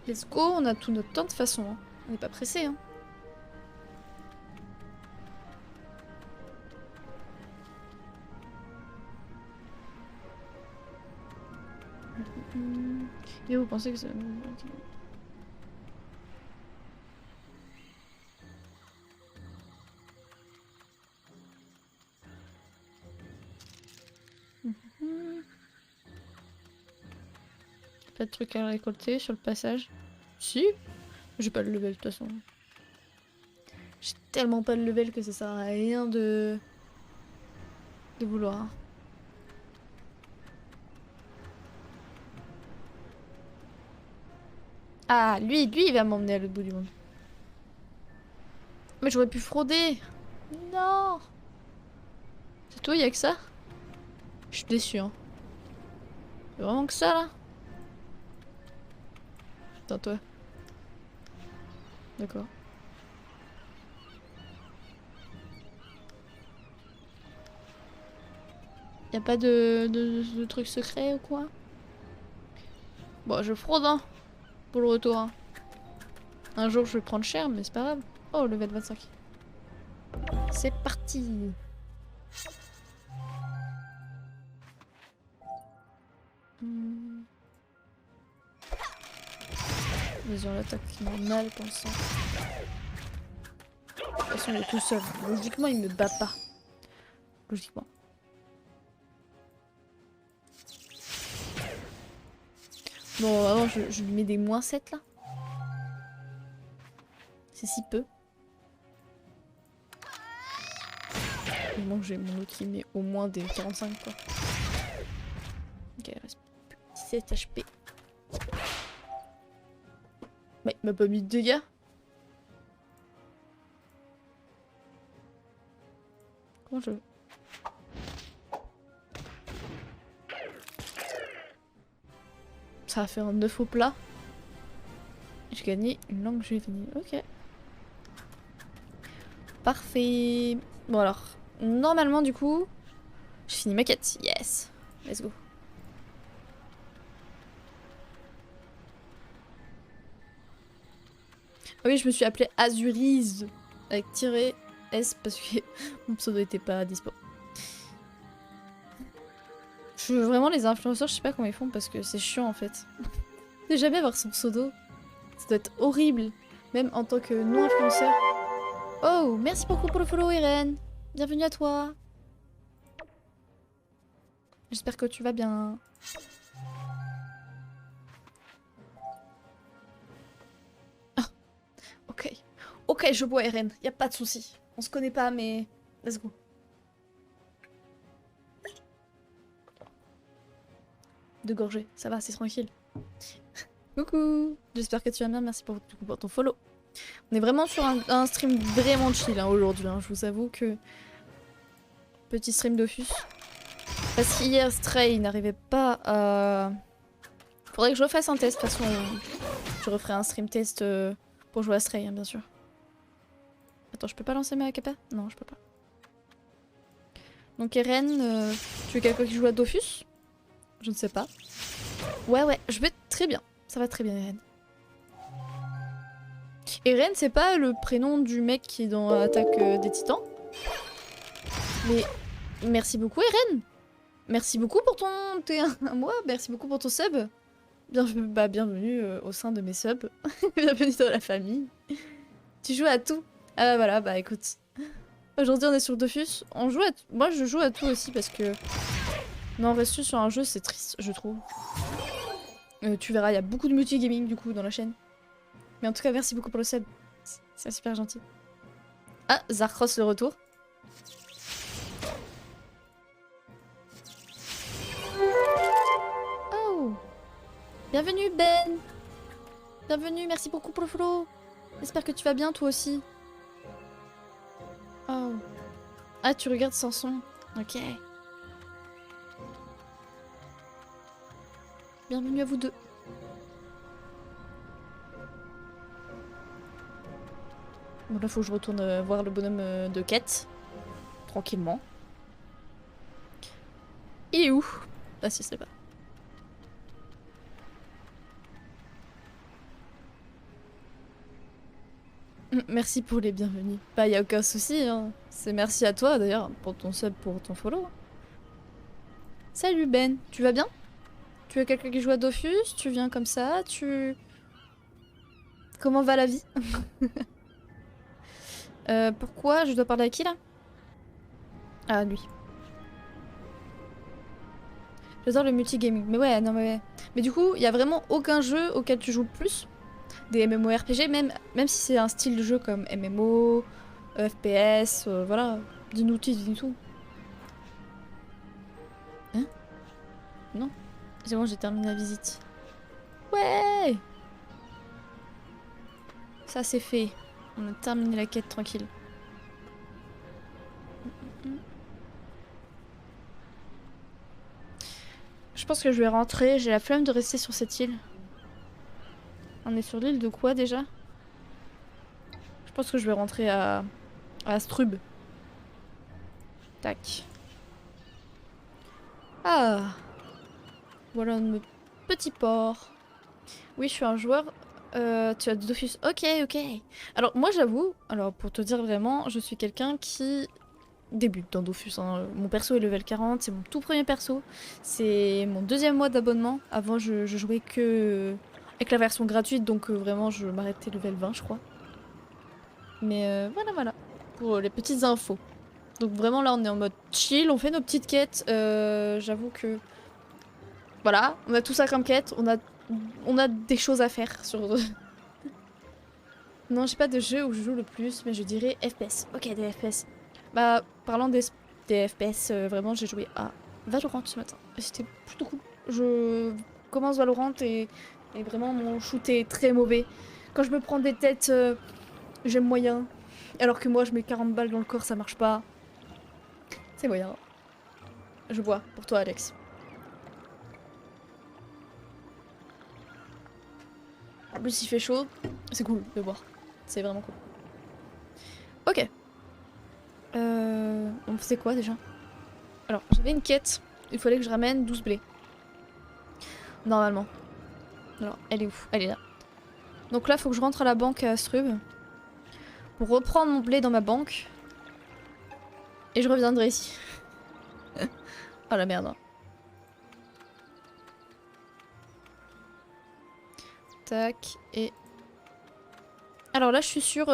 Let's go, on a tout notre temps de toute façon. Hein. On n'est pas pressé. Hein. Et vous pensez que ça... Pas de trucs à récolter sur le passage. Si, j'ai pas le level de toute façon. J'ai tellement pas de level que ça sert à rien de vouloir. Ah, lui, il va m'emmener à l'autre bout du monde. Mais j'aurais pu frauder. Non. C'est tout, y'a que ça? Je suis déçue, hein. Y'a vraiment que ça, là? Attends, toi. D'accord. Y a pas de truc secret ou quoi? Bon, je fraude, hein, pour le retour. Hein. Un jour, je vais prendre cher, mais c'est pas grave. Oh, level 25. C'est parti. Vas-y, on l'attaque normal, pensant. De toute façon, il est tout seul. Logiquement, il me bat pas. Logiquement. Bon, vraiment, je lui mets des -7 là. C'est si peu. Bon, j'ai mon autre qui met au moins des 45 quoi. Ok, il reste 17 HP. Mais il m'a pas mis de dégâts. Comment je... Ça va faire un 9 au plat. J'ai gagné une langue juvénile. Ok. Parfait. Bon alors, normalement du coup, j'ai fini ma quête. Yes. Let's go. Ah oui, je me suis appelée Azurise avec tiré S parce que mon pseudo était pas dispo. Vraiment les influenceurs, je sais pas comment ils font parce que c'est chiant en fait. Ne jamais avoir son pseudo. Ça doit être horrible. Même en tant que non-influenceur. Oh, merci beaucoup pour le follow Irène. Bienvenue à toi. J'espère que tu vas bien. Ah, ok. Ok, je bois Irène. Y a pas de souci. On se connaît pas mais... Let's go. De gorgée, ça va, c'est tranquille. Coucou, j'espère que tu vas bien, merci pour ton follow. On est vraiment sur un stream vraiment chill hein, aujourd'hui, hein. Je vous avoue que... Petit stream Dofus. Parce qu'hier, Stray n'arrivait pas à... Faudrait que je refasse un test, de toute façon je referai un stream test pour jouer à Stray, hein, bien sûr. Attends, je peux pas lancer ma capa? Non, je peux pas. Donc Eren, tu es quelqu'un qui joue à Dofus? Je ne sais pas. Ouais, je vais très bien. Ça va très bien, Eren. Eren, c'est pas le prénom du mec qui est dans Attaque des Titans? Mais merci beaucoup, Eren. Merci beaucoup pour ton... T'es un mois. Merci beaucoup pour ton sub. Bienvenue au sein de mes subs. Bienvenue dans la famille. Tu joues à tout. Ah voilà, bah écoute. Aujourd'hui, on est sur Dofus. On joue à... Moi, je joue à tout aussi parce que... Non, rester sur un jeu, c'est triste, je trouve. Tu verras, il y a beaucoup de multigaming du coup dans la chaîne. Mais en tout cas, merci beaucoup pour le sub. C'est super gentil. Ah, Zarkros le retour. Oh! Bienvenue Ben! Bienvenue, merci beaucoup pour le follow. J'espère que tu vas bien toi aussi. Oh. Ah, tu regardes sans son. Ok. Bienvenue à vous deux. Bon là faut que je retourne voir le bonhomme de quête. Tranquillement. Il est où? Ah si c'est là-bas. Merci pour les bienvenus. Bah y a aucun souci hein. C'est merci à toi d'ailleurs pour ton sub, pour ton follow. Salut Ben, tu vas bien? Tu es quelqu'un qui joue à Dofus? Tu viens comme ça? Comment va la vie? Pourquoi? Je dois parler à qui là? Ah lui. J'adore le multigaming. Mais ouais, non mais ouais. Mais du coup, il y a vraiment aucun jeu auquel tu joues le plus? Des MMORPG, même si c'est un style de jeu comme MMO, FPS, voilà. Dis-nous tout. Hein? Non? C'est bon, j'ai terminé la visite. Ouais! Ça c'est fait. On a terminé la quête tranquille. Je pense que je vais rentrer. J'ai la flemme de rester sur cette île. On est sur l'île de quoi déjà? Je pense que je vais rentrer à Astrub. Tac. Ah, voilà un petit port. Oui, je suis un joueur. Tu as Dofus. Ok, ok. Alors, moi, j'avoue, alors pour te dire vraiment, je suis quelqu'un qui débute dans Dofus. Hein. Mon perso est level 40, c'est mon tout premier perso. C'est mon deuxième mois d'abonnement. Avant, je jouais que avec la version gratuite, donc vraiment, je m'arrêtais level 20, je crois. Mais voilà, voilà. Pour les petites infos. Donc vraiment, là, on est en mode chill, on fait nos petites quêtes. J'avoue que... Voilà, on a tout ça comme quête, on a des choses à faire sur... Non, j'ai pas de jeu où je joue le plus, mais je dirais FPS. Ok, des FPS. Bah, parlant des FPS, vraiment, j'ai joué à Valorant ce matin. Et c'était plutôt cool. Je commence Valorant et vraiment, mon shoot est très mauvais. Quand je me prends des têtes, j'aime moyen. Alors que moi, je mets 40 balles dans le corps, ça marche pas. C'est moyen. Je bois, pour toi, Alex. En plus, il fait chaud. C'est cool de boire. C'est vraiment cool. Ok. On faisait quoi déjà? Alors, j'avais une quête. Il fallait que je ramène 12 blés. Normalement. Alors, elle est où? Elle est là. Donc là, il faut que je rentre à la banque à Astrub. Pour reprendre mon blé dans ma banque. Et je reviendrai ici. Ah la merde. Hein. Tac. Et... Alors là, je suis sur...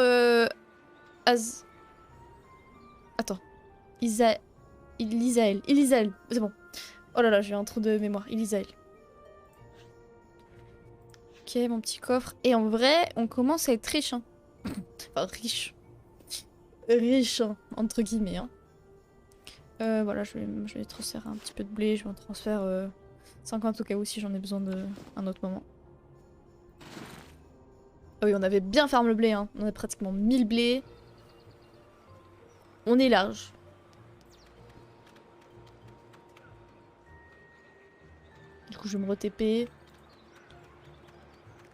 Attends. Ilisael. C'est bon. Oh là là, j'ai un trou de mémoire. Ilisael. Ok, mon petit coffre. Et en vrai, on commence à être riche. Hein. Enfin, riche. Riche, hein, entre guillemets. Hein. Voilà, je vais transférer un petit peu de blé. Je vais en transférer 50 au cas où si j'en ai besoin de un autre moment. Ah oui, on avait bien farm le blé. Hein. On a pratiquement 1000 blés. On est large. Du coup, je vais me re-TP.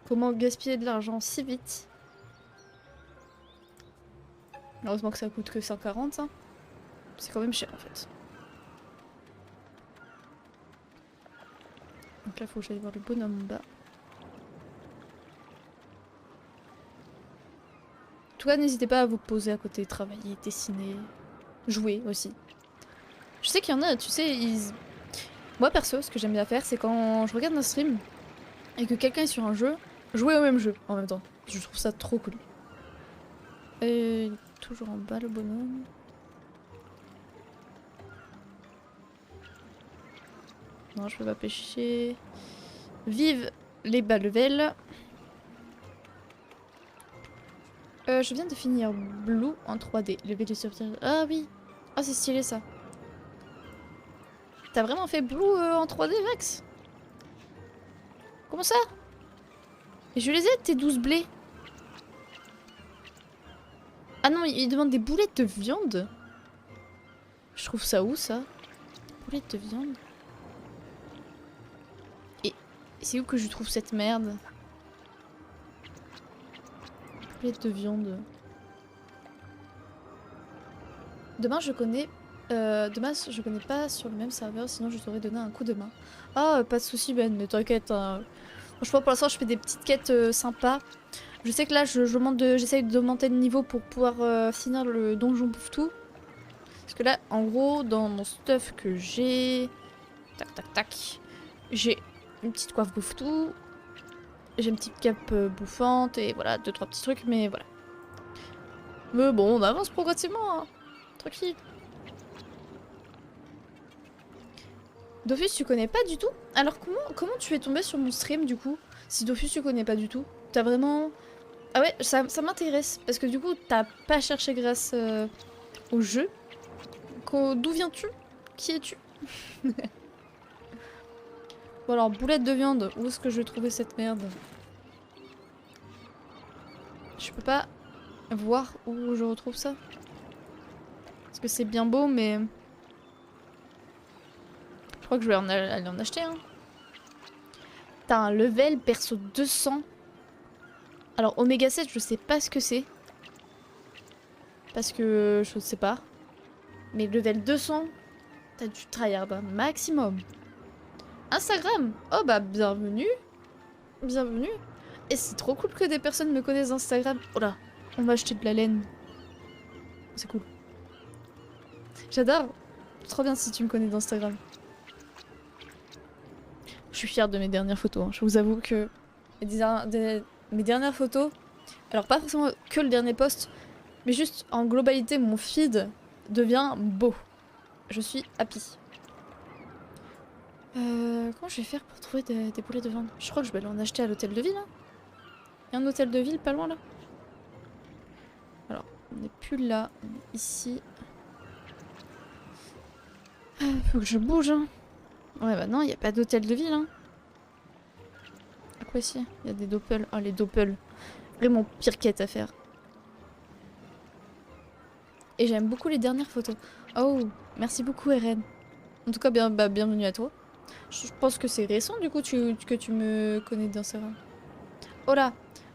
Comment gaspiller de l'argent si vite? Heureusement que ça coûte que 140, hein. C'est quand même cher en fait. Donc là, faut que j'aille voir le bonhomme en bas. En tout cas, n'hésitez pas à vous poser à côté, travailler, dessiner, jouer aussi. Je sais qu'il y en a, tu sais, moi perso, ce que j'aime bien faire, c'est quand je regarde un stream et que quelqu'un est sur un jeu, jouer au même jeu en même temps. Je trouve ça trop cool. Et il est toujours en bas le bonhomme. Non, je peux pas pêcher. Vive les bas level. Je viens de finir Blue en 3D. Le V de sauvetage. Ah oui. Ah c'est stylé ça. T'as vraiment fait Blue en 3D, Max? Comment ça? Et je les ai, tes 12 blés. Ah non, il demande des boulettes de viande. Je trouve ça où ça? Boulettes de viande. Et c'est où que je trouve cette merde? Boulettes de viande. Demain je connais pas sur le même serveur, sinon je t'aurais donné un coup de main. Ah, pas de soucis Ben, mais t'inquiète. Hein. Franchement, pour l'instant, je fais des petites quêtes sympas. Je sais que là, j'essaye d'augmenter le niveau pour pouvoir finir le donjon bouffe-tout. Parce que là, en gros, dans mon stuff que j'ai... Tac, tac, tac. J'ai une petite coiffe bouffe-tout. J'ai une petite cape bouffante et voilà, 2-3 petits trucs, mais voilà. Mais bon, on avance progressivement, hein. Tranquille. Dofus, tu connais pas du tout? Alors comment tu es tombé sur mon stream du coup? Si Dofus tu connais pas du tout, t'as vraiment... Ah ouais, ça m'intéresse, parce que du coup t'as pas cherché grâce au jeu. D'où viens-tu? Qui es-tu? Bon alors, boulette de viande, où est-ce que je vais trouver cette merde? Je peux pas voir où je retrouve ça? Parce que c'est bien beau, mais... Je crois que je vais aller en acheter un. Hein. T'as un level perso 200. Alors Oméga 7, je sais pas ce que c'est. Parce que je sais pas. Mais level 200, T'as du tryhard un maximum. Instagram. Oh bah bienvenue. Bienvenue. Et c'est trop cool que des personnes me connaissent Instagram. Oh là, on va acheter de la laine. C'est cool. J'adore. Trop bien si tu me connais d'Instagram. Je suis fière de mes dernières photos. Hein. Je vous avoue que mes dernières photos, alors pas forcément que le dernier post, mais juste en globalité, mon feed devient beau. Je suis happy. Comment je vais faire pour trouver des boulets de viande? Je crois que je vais aller en acheter à l'hôtel de ville. Hein. Il y a un hôtel de ville pas loin là. Alors, on n'est plus là, on est ici. Faut que je bouge. Hein. Ouais, bah non, il n'y a pas d'hôtel de ville. Hein. À quoi si? Il y a des doppels. Oh, les doppels. Vraiment pire quête à faire. Et j'aime beaucoup les dernières photos. Oh, merci beaucoup, Eren. En tout cas, bienvenue à toi. Je pense que c'est récent, du coup, que tu me connais d'Instagram. Oh là!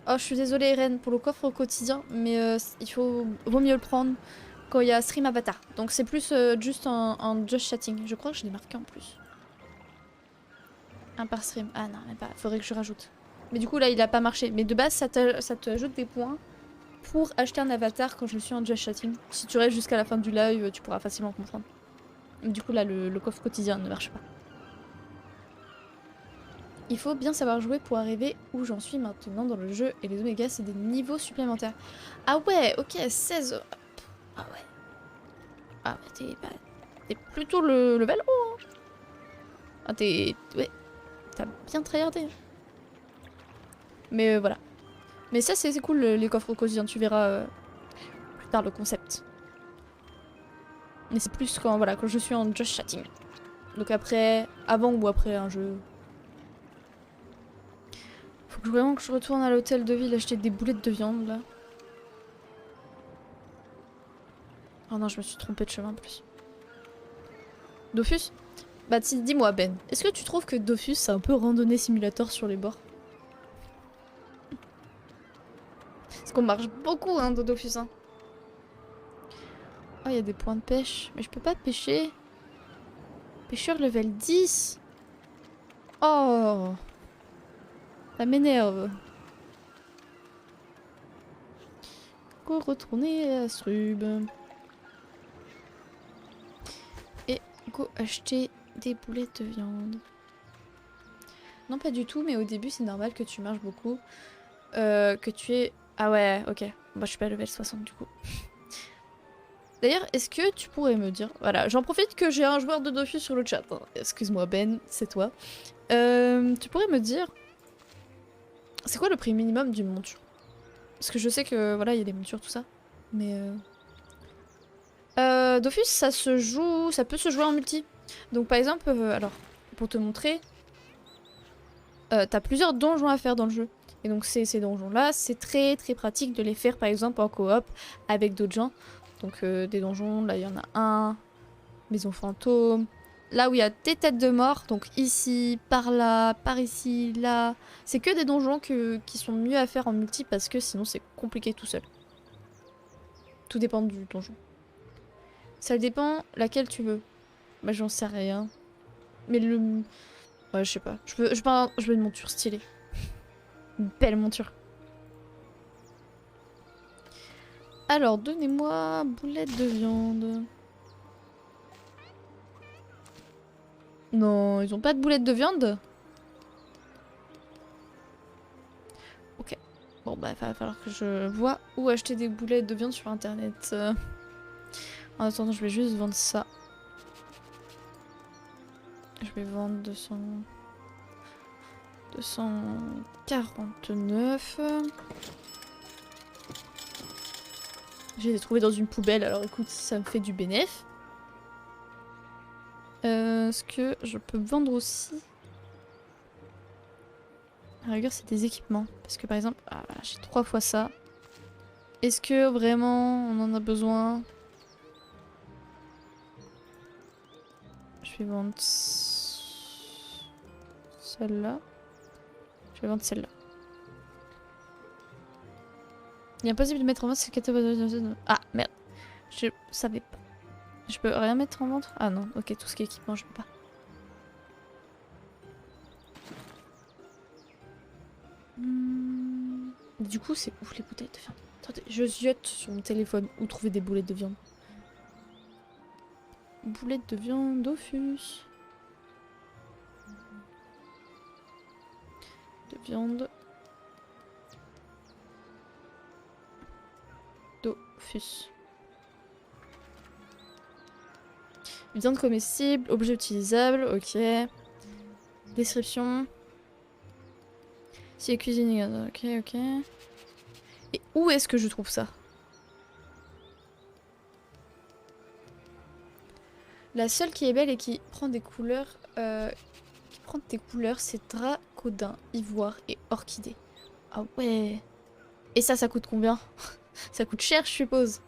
Oh, je suis désolée, Eren, pour le coffre au quotidien, mais vaut mieux le prendre quand il y a stream avatar. Donc c'est plus juste en just chatting. Je crois que je l'ai marqué en plus. Un par stream. Ah non, mais pas. Faudrait que je rajoute. Mais du coup, là, il a pas marché. Mais de base, ça te ajoute des points pour acheter un avatar quand je suis en just chatting. Si tu restes jusqu'à la fin du live, tu pourras facilement comprendre. Mais du coup, là, le coffre quotidien ne marche pas. Il faut bien savoir jouer pour arriver où j'en suis maintenant dans le jeu. Et les omégas, c'est des niveaux supplémentaires. Ah ouais, ok, 16. Ah ouais. Ah ouais, t'es plutôt le level haut. Hein. Ah, ouais. T'as bien tryhardé. Mais voilà. Mais ça, c'est cool, les coffres quotidiens. Tu verras plus tard le concept. Mais c'est plus quand, voilà, quand je suis en just chatting. Donc après, avant ou après un jeu. Faut que vraiment que je retourne à l'hôtel de ville acheter des boulettes de viande, là. Oh non, je me suis trompée de chemin en plus. Dofus? Bah dis-moi Ben, est-ce que tu trouves que Dofus c'est un peu randonnée simulator sur les bords? Parce qu'on marche beaucoup hein, dans Dofus. Hein. Oh, il y a des points de pêche. Mais je peux pas pêcher. Pêcheur level 10. Oh. Ça m'énerve. Go retourner à Srub. Et go acheter des boulettes de viande. Non, pas du tout, mais au début, c'est normal que tu marches beaucoup. Que tu es... Ah ouais, ok. Bah, je suis pas level 60 du coup. D'ailleurs, est-ce que tu pourrais me dire... Voilà, j'en profite que j'ai un joueur de Dofus sur le chat. Hein. Excuse-moi Ben, c'est toi. Tu pourrais me dire... C'est quoi le prix minimum d'une monture? Parce que je sais que, voilà, il y a des montures, tout ça. Mais... Dofus, ça se joue... Ça peut se jouer en multi. Donc par exemple, alors, pour te montrer... t'as plusieurs donjons à faire dans le jeu. Et donc ces donjons-là, c'est très très pratique de les faire par exemple en coop avec d'autres gens. Donc des donjons, là il y en a un, maison fantôme, là où il y a des têtes de mort, donc ici, par là, par ici, là. C'est que des donjons qui sont mieux à faire en multi parce que sinon c'est compliqué tout seul. Tout dépend du donjon. Ça dépend laquelle tu veux. Bah j'en sais rien. Mais le... Ouais je sais pas. Je veux une monture stylée. Une belle monture. Alors, donnez-moi boulette de viande. Non, ils ont pas de boulettes de viande? Ok. Bon, bah, il va falloir que je vois où acheter des boulettes de viande sur internet. En attendant, je vais juste vendre ça. Je vais vendre 249. J'ai les trouvé dans une poubelle, alors écoute, ça me fait du bénéf. Ce que je peux vendre aussi. À la rigueur, c'est des équipements. Parce que par exemple, ah, voilà, j'ai 3 fois ça. Est-ce que vraiment on en a besoin? Je vais vendre celle-là. Je vais vendre celle-là. Il est impossible de mettre en vente cette catégorie. Ah merde, je savais pas. Je peux rien mettre en vente? Ah non, ok, tout ce qui est équipement, je peux pas. Du coup, c'est où les bouteilles de viande? Attendez, je ziote sur mon téléphone où trouver des boulettes de viande. Boulettes de viande, Dofus. De viande. Dofus. Viande comestible, objet utilisable, ok. Description. Si est cuisiné, ok, ok. Et où est-ce que je trouve ça? La seule qui est belle et qui prend des couleurs, c'est dracodin, ivoire et orchidée. Ah ouais. Et ça coûte combien? Ça coûte cher, je suppose.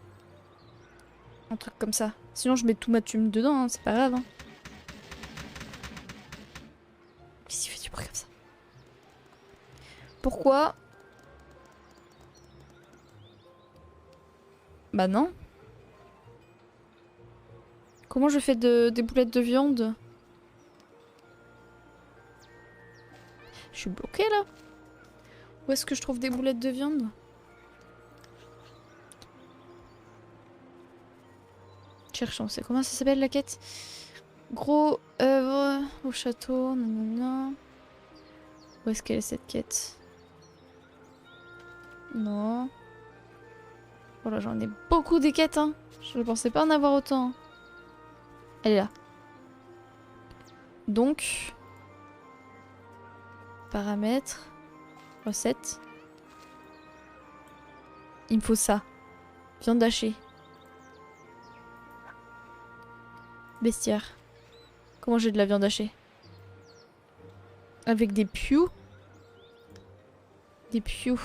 Un truc comme ça. Sinon, je mets tout ma thune dedans, hein, c'est pas grave. Hein. Qu'est-ce qu'il fait du bruit comme ça? Pourquoi? Bah non. Comment je fais des boulettes de viande? Je suis bloquée là. Où est-ce que je trouve des boulettes de viande? Cherchons, c'est comment ça s'appelle la quête? Gros œuvre au château, nanana. Où est-ce qu'elle est cette quête? Non. Voilà, j'en ai beaucoup des quêtes, hein. Je ne pensais pas en avoir autant. Elle est là. Donc. Paramètres. Recette. Il me faut ça. Viande hachée. Bestiaire. Comment j'ai de la viande hachée? Avec des pious. Des pious.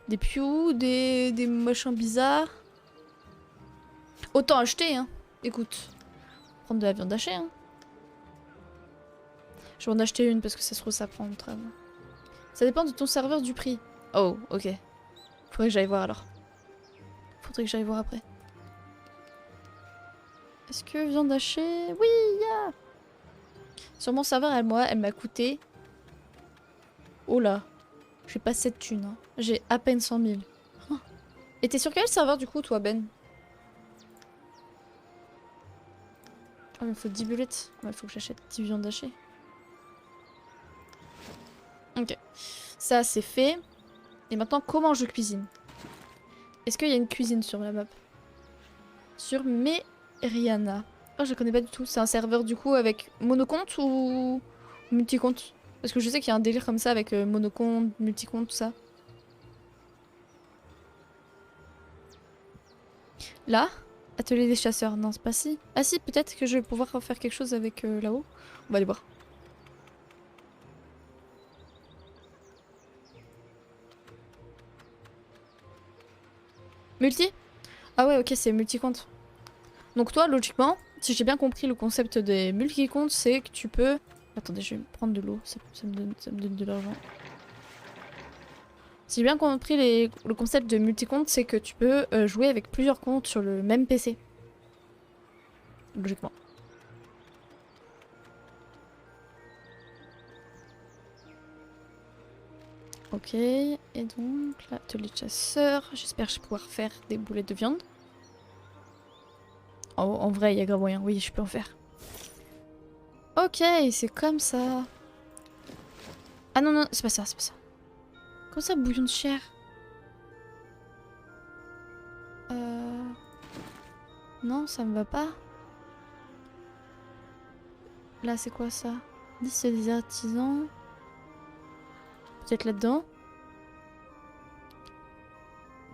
Des pious, des machins bizarres. Autant acheter, hein. Écoute. Prendre de la viande hachée, hein. Je vais en acheter une parce que ça se trouve ça prend le travail. Ça dépend de ton serveur du prix. Oh, ok. Faudrait que j'aille voir alors. Faudrait que j'aille voir après. Est-ce que viande hachée? Oui, yeah. Sur mon serveur, elle m'a coûté... Oh là. J'ai pas cette thune. Hein. J'ai à peine 100 000. Oh. Et t'es sur quel serveur du coup, toi, Ben? Ah, mais il faut 10 bullets. Il faut que j'achète 10 viandes hachées. Ok. Ça, c'est fait. Et maintenant, comment je cuisine? Est-ce qu'il y a une cuisine sur la map? Sur Meriana. Oh, je connais pas du tout. C'est un serveur du coup avec monocompte ou multicompte? Parce que je sais qu'il y a un délire comme ça avec monocompte, multicompte, tout ça. Là? Atelier des chasseurs. Non, c'est pas si. Ah si, peut-être que je vais pouvoir faire quelque chose avec là-haut. On va aller voir. Multi? Ah ouais, ok, c'est multi-compte. Donc toi, logiquement, si j'ai bien compris le concept des multi-comptes, c'est que tu peux... Attendez, je vais prendre de l'eau, ça me donne de l'argent. Si j'ai bien compris le concept de multi-compte, c'est que tu peux jouer avec plusieurs comptes sur le même PC. Logiquement. Ok, et donc l'atelier de chasseur. J'espère que je vais pouvoir faire des boulettes de viande. Oh, en vrai, il y a grave moyen. Oui, je peux en faire. Ok, c'est comme ça. Ah non, non, c'est pas ça, c'est pas ça. Comment ça, bouillon de chair? Non, ça me va pas. Là, c'est quoi ça? Liste des artisans. Peut-être là-dedans.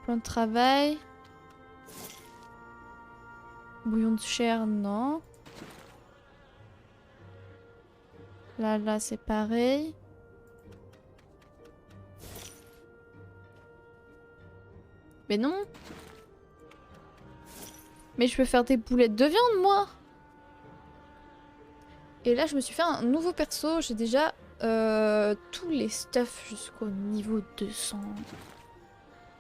Plan de travail. Bouillon de chair, non. Là, c'est pareil. Mais non. Mais je peux faire des boulettes de viande, moi. Et là, je me suis fait un nouveau perso. J'ai déjà tous les stuffs jusqu'au niveau 200.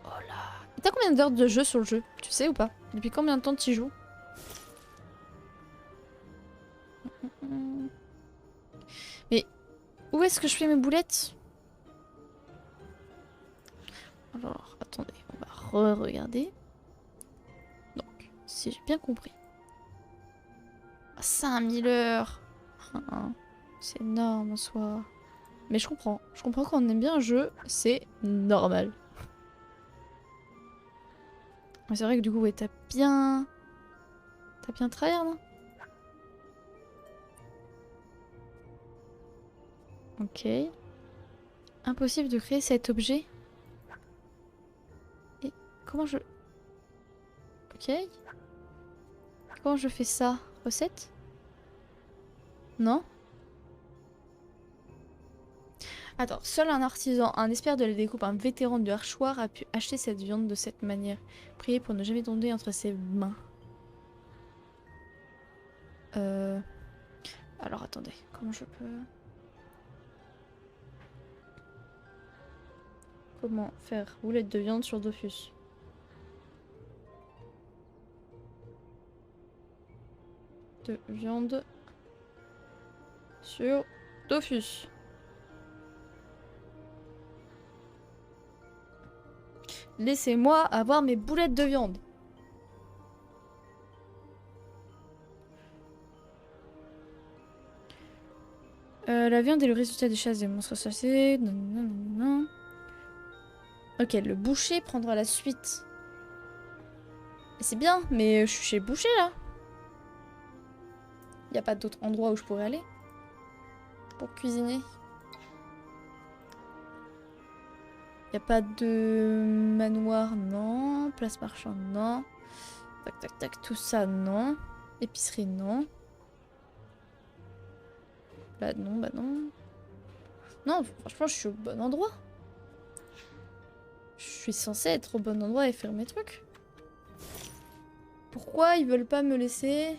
Oh là. T'as combien d'heures de jeu sur le jeu? Tu sais ou pas? Depuis combien de temps tu y joues? Mais où est-ce que je fais mes boulettes? Alors, attendez, on va re-regarder. Donc, si j'ai bien compris. 5000 heures. C'est énorme en soi. Mais je comprends. Je comprends quand on aime bien un jeu, c'est normal. Mais c'est vrai que du coup, ouais, t'as bien... T'as bien travaillé, non? Ok. Impossible de créer cet objet. Et comment je... Ok. Comment je fais ça? Recette? Non? Attends, seul un artisan, un expert de la découpe, un vétéran du hachoir a pu acheter cette viande de cette manière. Priez pour ne jamais tomber entre ses mains. Alors attendez, comment je peux... Comment faire roulette de viande sur Dofus? De viande sur Dofus. Laissez-moi avoir mes boulettes de viande. La viande est le résultat des chasses des monstres chassés. Ok, le boucher prendra la suite. C'est bien, mais je suis chez le boucher là. Y a pas d'autre endroit où je pourrais aller pour cuisiner. Y a pas de manoir, non. Place marchande, non. Tac, tac, tac, tout ça, non. Épicerie, non. Bah non, bah non. Non, franchement, je suis au bon endroit. Je suis censée être au bon endroit et faire mes trucs. Pourquoi ils veulent pas me laisser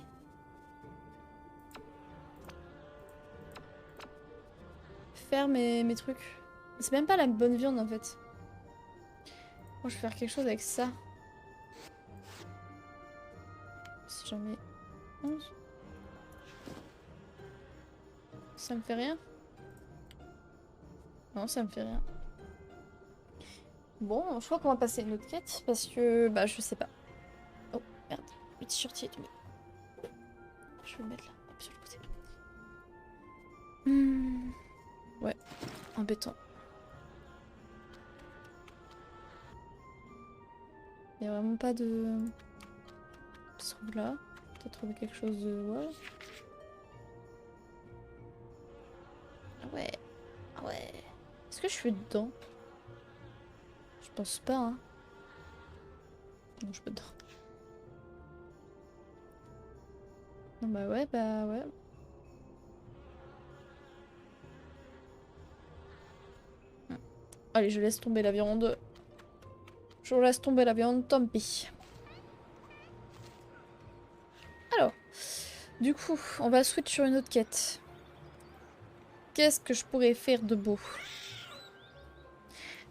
faire mes trucs? C'est même pas la bonne viande en fait. Moi, je vais faire quelque chose avec ça. Si j'en mets 11. Ça me fait rien? Non, ça me fait rien. Bon, je crois qu'on va passer à une autre quête parce que, bah, je sais pas. Oh, merde, le t-shirt est tombé. Je vais le mettre là, hop, sur le côté. Ouais, embêtant. Il y a vraiment pas de... Ce là. T'as trouvé quelque chose de... Ouais. Ah ouais. Ah ouais. Est-ce que je suis dedans? Je pense pas, hein. Non, je suis pas dedans. Non, bah ouais, bah ouais. Allez, je laisse tomber la viande. Je laisse tomber la viande, tant pis. Alors, du coup, on va switch sur une autre quête. Qu'est-ce que je pourrais faire de beau?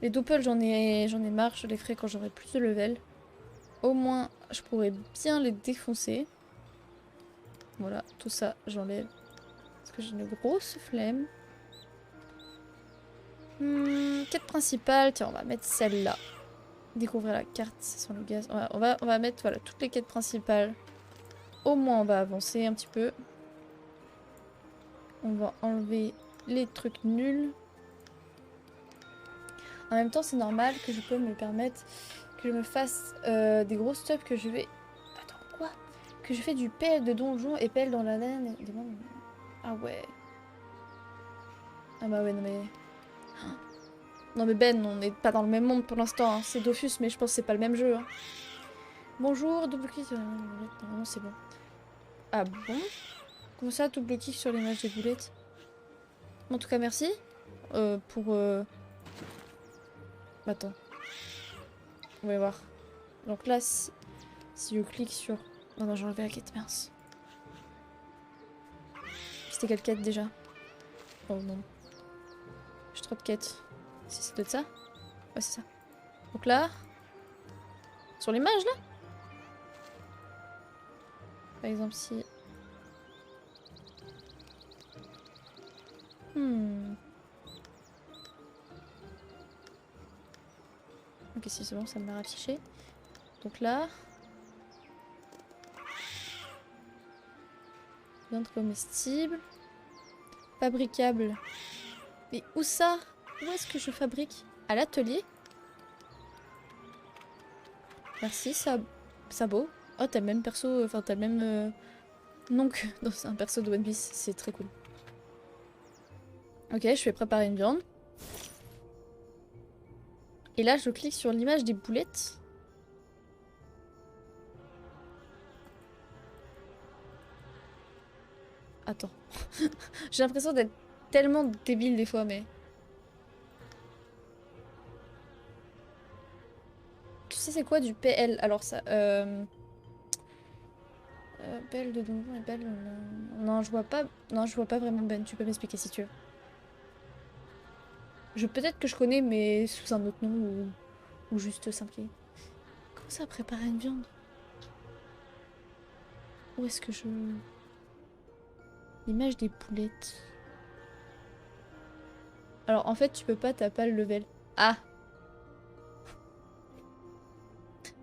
Les doppels, j'en ai marre, je les ferai quand j'aurai plus de level. Au moins, je pourrais bien les défoncer. Voilà, tout ça, j'enlève. Parce que j'ai une grosse flemme. Quête principale, tiens, on va mettre celle-là. Découvrir la carte, c'est sur le gaz. On va mettre voilà, toutes les quêtes principales. Au moins, on va avancer un petit peu. On va enlever les trucs nuls. En même temps, c'est normal que je peux me permettre que je me fasse des gros stuff que je vais... Attends, quoi? Que je fais du pelle de donjon et pelle dans la laine. Ah ouais. Ah bah ouais, non mais... Non mais Ben, on n'est pas dans le même monde pour l'instant. Hein. C'est Dofus, mais je pense que c'est pas le même jeu. Hein. Bonjour, double clic. Normalement, c'est bon. Ah bon? Comment ça, double clic sur l'image des boulettes? En tout cas, merci. Pour... Attends. On va voir. Donc là, si je clique sur... Non, non, j'ai enlevé la quête, mince. C'était quelle quête déjà? Oh non. J'ai trop de quêtes. Si c'est de ça? Ouais, c'est ça. Donc là... Sur l'image, là? Par exemple, si... Ok, si c'est bon, ça me l'a affiché. Donc là... Viande comestible. Fabricable. Mais où ça? Où est-ce que je fabrique? À l'atelier? Merci, Sabot. Oh, t'as le même perso, enfin t'as le même nom que dans un perso de One Piece, c'est très cool. Ok, je vais préparer une viande. Et là, je clique sur l'image des boulettes. Attends. J'ai l'impression d'être tellement débile des fois, mais... Tu sais c'est quoi du PL? Alors ça... Belle de donjon et belle... Non, je vois pas... Non, je vois pas vraiment Ben. Tu peux m'expliquer si tu veux. Peut-être que je connais, mais sous un autre nom ou juste simplifié. Comment ça, préparer une viande? Où est-ce que je... L'image des boulettes. Alors en fait, tu peux pas, t'as pas le level. Ah!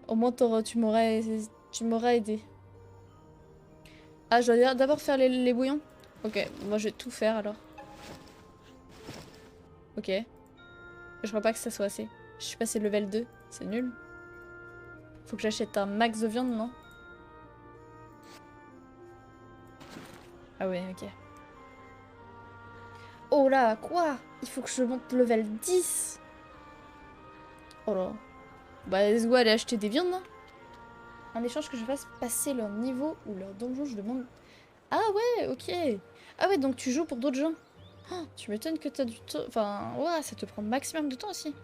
Au moins tu m'auras aidé. Ah, je dois d'abord faire les bouillons? Ok, moi je vais tout faire alors. Ok. Je crois pas que ça soit assez. Je suis passé level 2, c'est nul. Faut que j'achète un max de viande, non? Ah ouais, ok. Oh là, quoi? Il faut que je monte level 10. Oh là. Bah, let's go aller acheter des viandes, non? En échange que je fasse passer leur niveau ou leur donjon, je demande... Ah ouais, ok. Ah ouais, donc tu joues pour d'autres gens. Oh, tu m'étonnes que t'as du temps... Enfin, ouais, ça te prend maximum de temps aussi.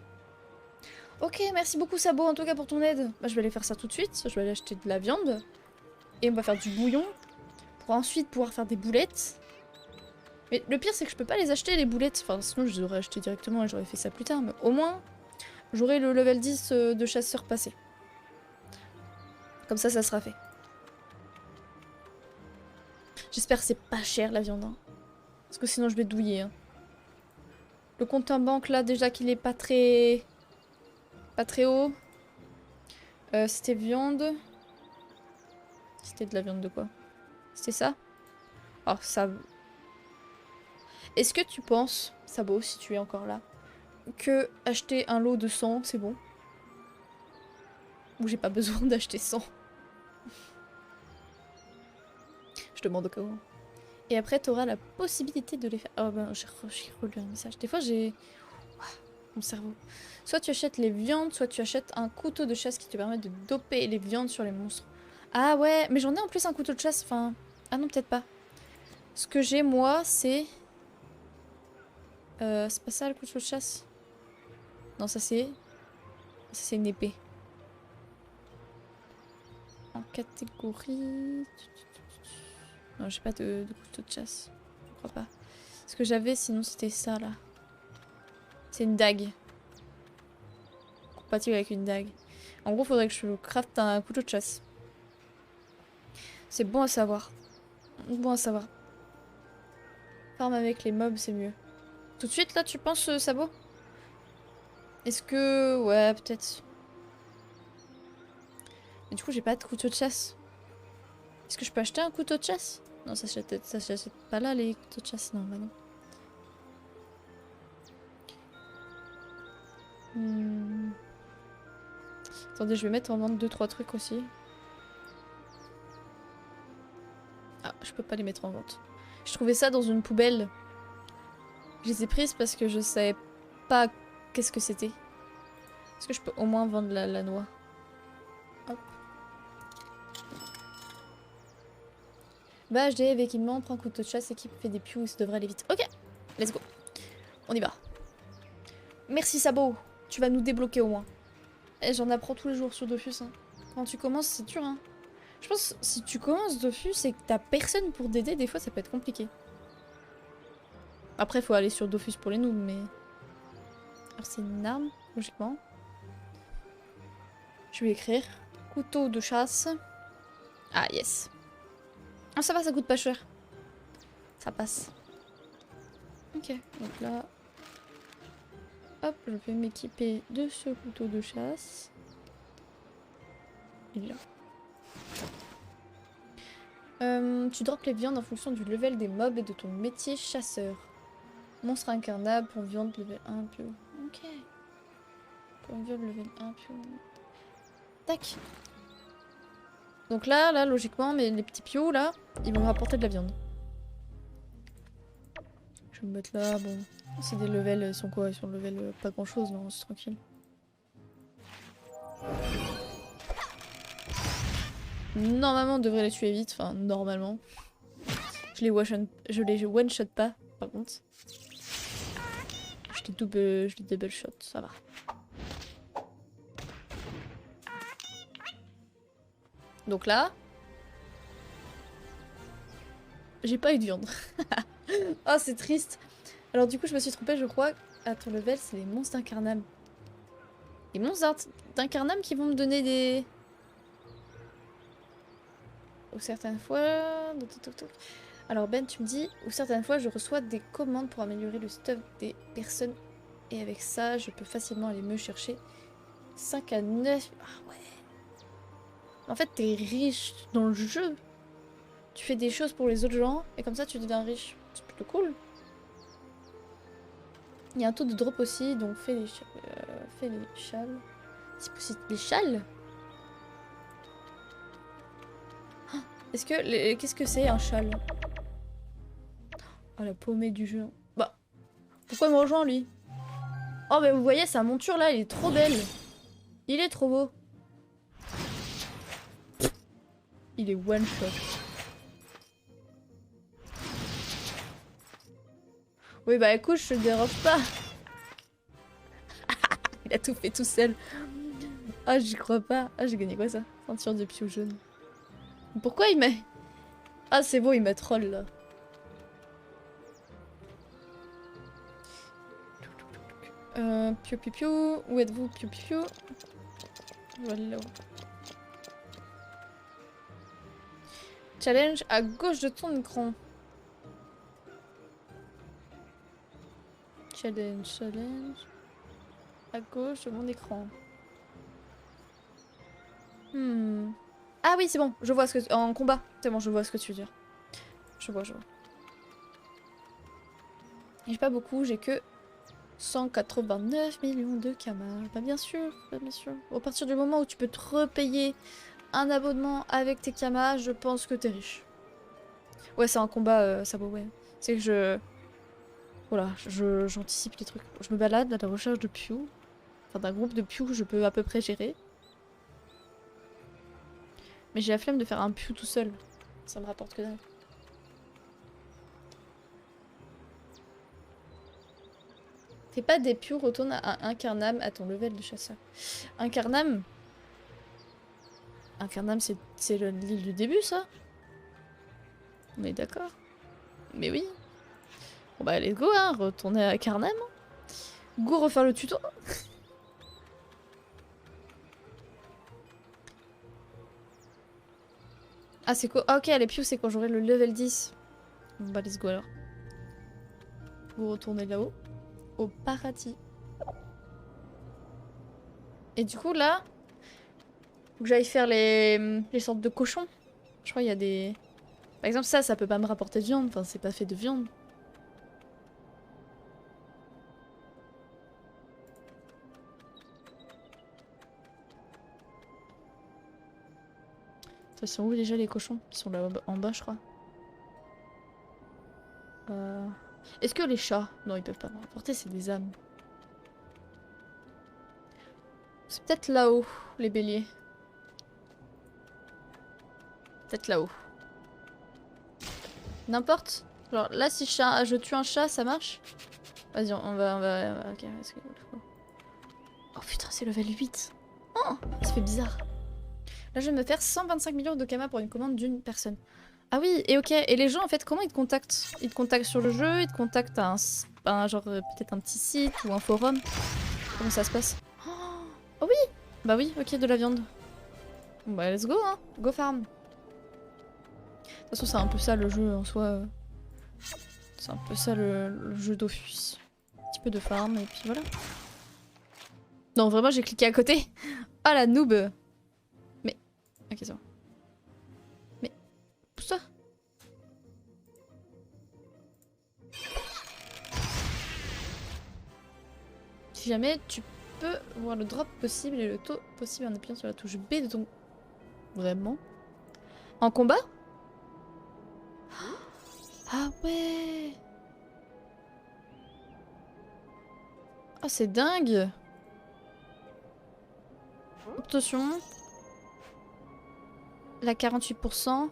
Ok, merci beaucoup Sabo en tout cas pour ton aide. Bah, je vais aller faire ça tout de suite. Je vais aller acheter de la viande. Et on va faire du bouillon. Pour ensuite pouvoir faire des boulettes. Mais le pire c'est que je peux pas les acheter les boulettes. Enfin sinon je les aurais achetées directement et j'aurais fait ça plus tard. Mais au moins j'aurai le level 10 de chasseur passé. Comme ça sera fait. J'espère que c'est pas cher la viande. Hein. Parce que sinon je vais douiller. Hein. Le compte en banque là déjà qu'il est pas très... Pas très haut. C'était viande. C'était de la viande de quoi? C'était ça? Oh ça... Est-ce que tu penses, Sabo, si tu es encore là, que acheter un lot de 100, c'est bon? Ou j'ai pas besoin d'acheter 100? Je demande au cas où. Et après, t'auras la possibilité de les faire... Oh ben, j'ai relu un message. Des fois, j'ai... Mon cerveau. Soit tu achètes les viandes, soit tu achètes un couteau de chasse qui te permet de doper les viandes sur les monstres. Ah ouais, mais j'en ai en plus un couteau de chasse, enfin... Ah non, peut-être pas. Ce que j'ai, moi, c'est... c'est pas ça, le couteau de chasse? Non, ça c'est... Ça c'est une épée. En catégorie... Non, j'ai pas de couteau de chasse. Je crois pas. Ce que j'avais, sinon, c'était ça, là. C'est une dague. Compatible avec une dague. En gros, faudrait que je crafte un couteau de chasse. C'est bon à savoir. Bon à savoir. Farm avec les mobs, c'est mieux. Tout de suite, là, tu penses, Sabot? Est-ce que... Ouais, peut-être. Mais du coup, j'ai pas de couteau de chasse. Est-ce que je peux acheter un couteau de chasse? Non, ça s'achète pas là, les couteaux de chasse. Non, bah non. Attendez, je vais mettre en vente 2-3 trucs aussi. Ah, je peux pas les mettre en vente. Je trouvais ça dans une poubelle. Je les ai prises parce que je savais pas qu'est-ce que c'était. Est-ce que je peux au moins vendre la noix? Hop. Bah, HD avec équipement, prends un couteau de chasse, équipe fait des pious, ça devrait aller vite. Ok, let's go. On y va. Merci Sabo, tu vas nous débloquer au moins. Eh, j'en apprends tous les jours sur Dofus. Hein. Quand tu commences, c'est dur. Hein. Je pense que si tu commences Dofus et que t'as personne pour t'aider, des fois ça peut être compliqué. Après, faut aller sur Dofus pour les noobs, mais... Alors c'est une arme, logiquement. Je vais écrire couteau de chasse. Ah, yes. Ah, ça va, ça coûte pas cher. Ça passe. Ok, donc là... Hop, je vais m'équiper de ce couteau de chasse. Il est là. Tu drops les viandes en fonction du level des mobs et de ton métier chasseur. Monstre incarnable pour viande level 1 plus haut. Ok. Pour viande level 1 plus haut. Tac. Donc là, logiquement, les petits piots, là, ils vont me rapporter de la viande. Je vais me mettre là, bon. C'est des levels, ils sont quoi? Ils sont level pas grand chose, non, c'est tranquille. Normalement, on devrait les tuer vite, enfin, normalement. Je les one-shot pas, par contre. Je les double shot, ça va. Donc là... J'ai pas eu de viande. Oh, c'est triste. Alors du coup, je me suis trompée, je crois. À ton level, c'est les monstres d'incarnam. Les monstres d'incarnam qui vont me donner des... Ou certaines fois... Alors Ben, tu me dis, ou certaines fois, je reçois des commandes pour améliorer le stuff des personnes. Et avec ça, je peux facilement aller me chercher 5 à 9... Ah ouais. En fait, t'es riche dans le jeu. Tu fais des choses pour les autres gens, et comme ça, tu deviens riche. C'est plutôt cool. Il y a un taux de drop aussi, donc fais les châles. C'est possible. Les châles? Est-ce que... Qu'est-ce que c'est un châle? Oh, la paumée du jeu. Bah, pourquoi il me rejoint, lui? Oh, mais vous voyez, sa monture, là, elle est trop belle. Il est trop beau. Il est one-shot. Oui, bah écoute, je te dérange pas. Il a tout fait tout seul. Ah, j'y crois pas. Ah, j'ai gagné quoi, ça? Ceinture de piou jaune. Pourquoi il met... Ah, c'est bon, il m'a troll, là. Piou piou piou. Où êtes-vous, piou piou piou? Voilà. Challenge à gauche de ton écran. Challenge. À gauche de mon écran. Ah oui, c'est bon, je vois ce que... En combat, c'est bon, je vois ce que tu veux dire. Je vois. J'ai pas beaucoup, j'ai que 189 millions de kamas. Bah bien sûr, bien sûr. À partir du moment où tu peux te repayer un abonnement avec tes kamas, je pense que t'es riche. Ouais, c'est un combat, ça vaut, ouais. C'est que je... Voilà, j'anticipe les trucs. Je me balade à la recherche de Pew. Enfin, d'un groupe de Pew que je peux à peu près gérer. Mais j'ai la flemme de faire un Pew tout seul. Ça me rapporte que dalle. Fais pas des Pew, retourne à Incarnam à ton level de chasseur. Incarnam, c'est l'île du début, ça? On est d'accord? Mais oui. Bon bah let's go, hein, retourner à Incarnam. Go refaire le tuto. Ah c'est quoi? Ah, ok, les Pew c'est quand j'aurai le level 10. Bon bah let's go alors. Go retourner là-haut. Au paradis. Et du coup là, faut que j'aille faire les sortes de cochons. Je crois qu'il y a des... Par exemple ça peut pas me rapporter de viande, enfin c'est pas fait de viande. Ils sont où déjà les cochons? Ils sont là en bas je crois. Est-ce que les chats... Non ils peuvent pas me rapporter, c'est des âmes. C'est peut-être là-haut, les béliers. Peut-être là-haut. N'importe. Genre là si je tue un chat, ça marche? Vas-y, on va... Ok, oh putain, c'est level 8. Oh, ça fait bizarre. Là, je vais me faire 125 millions de kamas pour une commande d'une personne. Ah oui, et ok. Et les gens, en fait, comment ils te contactent? Ils te contactent sur le jeu, ils te contactent à genre peut-être un petit site ou un forum. Comment ça se passe? Oh oui! Bah oui, ok, de la viande. Bon bah let's go, hein. Go farm. De toute façon, c'est un peu ça le jeu en soi. C'est un peu ça le jeu Dofus. Un petit peu de farm et puis voilà. Non, vraiment, j'ai cliqué à côté. Ah, la noob. Mais... Ok, c'est bon. Mais... Pousse-toi. Si jamais, tu peux voir le drop possible et le taux possible en appuyant sur la touche B de ton... Vraiment? En combat? Ah ouais. Ah, c'est dingue. Attention. La 48%.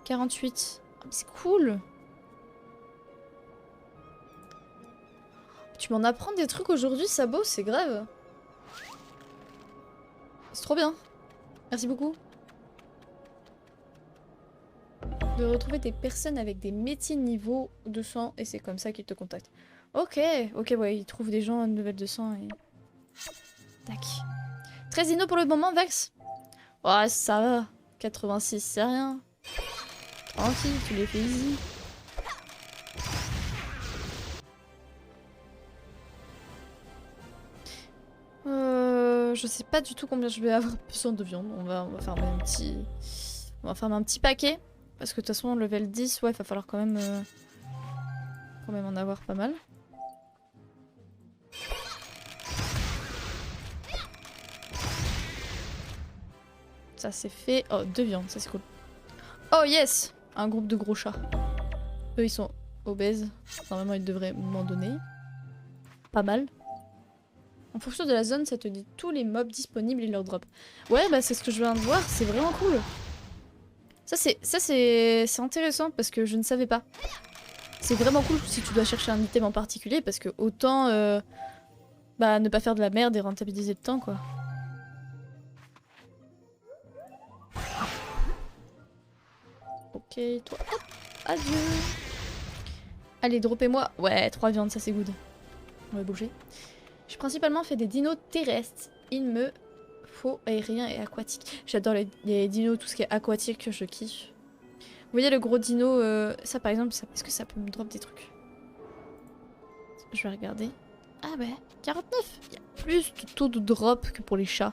48. Ah, mais c'est cool. Tu m'en apprends des trucs aujourd'hui, Sabo, c'est grave. C'est trop bien. Merci beaucoup. De retrouver des personnes avec des métiers niveau 200 et c'est comme ça qu'ils te contactent. Ok, ok, ouais, ils trouvent des gens à level 200 et... Tac. 13 dinos pour le moment, Vex. Ouais, ça va. 86, c'est rien. Tranquille, tu les fais easy. Je sais pas du tout combien je vais avoir besoin de viande. On va farmer un petit... On va farmer un petit paquet. Parce que de toute façon, level 10, ouais, il va falloir quand même en avoir pas mal. Ça c'est fait. Oh, 2 viandes, ça c'est cool. Oh yes! Un groupe de gros chats. Eux, ils sont obèses. Normalement, ils devraient m'en donner. Pas mal. En fonction de la zone, ça te dit tous les mobs disponibles et leur drop. Ouais, bah c'est ce que je viens de voir, c'est vraiment cool. Ça c'est intéressant parce que je ne savais pas. C'est vraiment cool si tu dois chercher un item en particulier parce que autant bah ne pas faire de la merde et rentabiliser le temps quoi. Ok, toi, hop, adieu. Allez, droppez-moi. Ouais, 3 viandes, ça c'est good. On va bouger. J'ai principalement fait des dinos terrestres. Il me faut aérien et aquatique. J'adore les dinos, tout ce qui est aquatique, je kiffe. Vous voyez le gros dino, ça par exemple, est-ce que ça peut me drop des trucs? Je vais regarder. Ah ouais, 49. Il y a plus de taux de drop que pour les chats.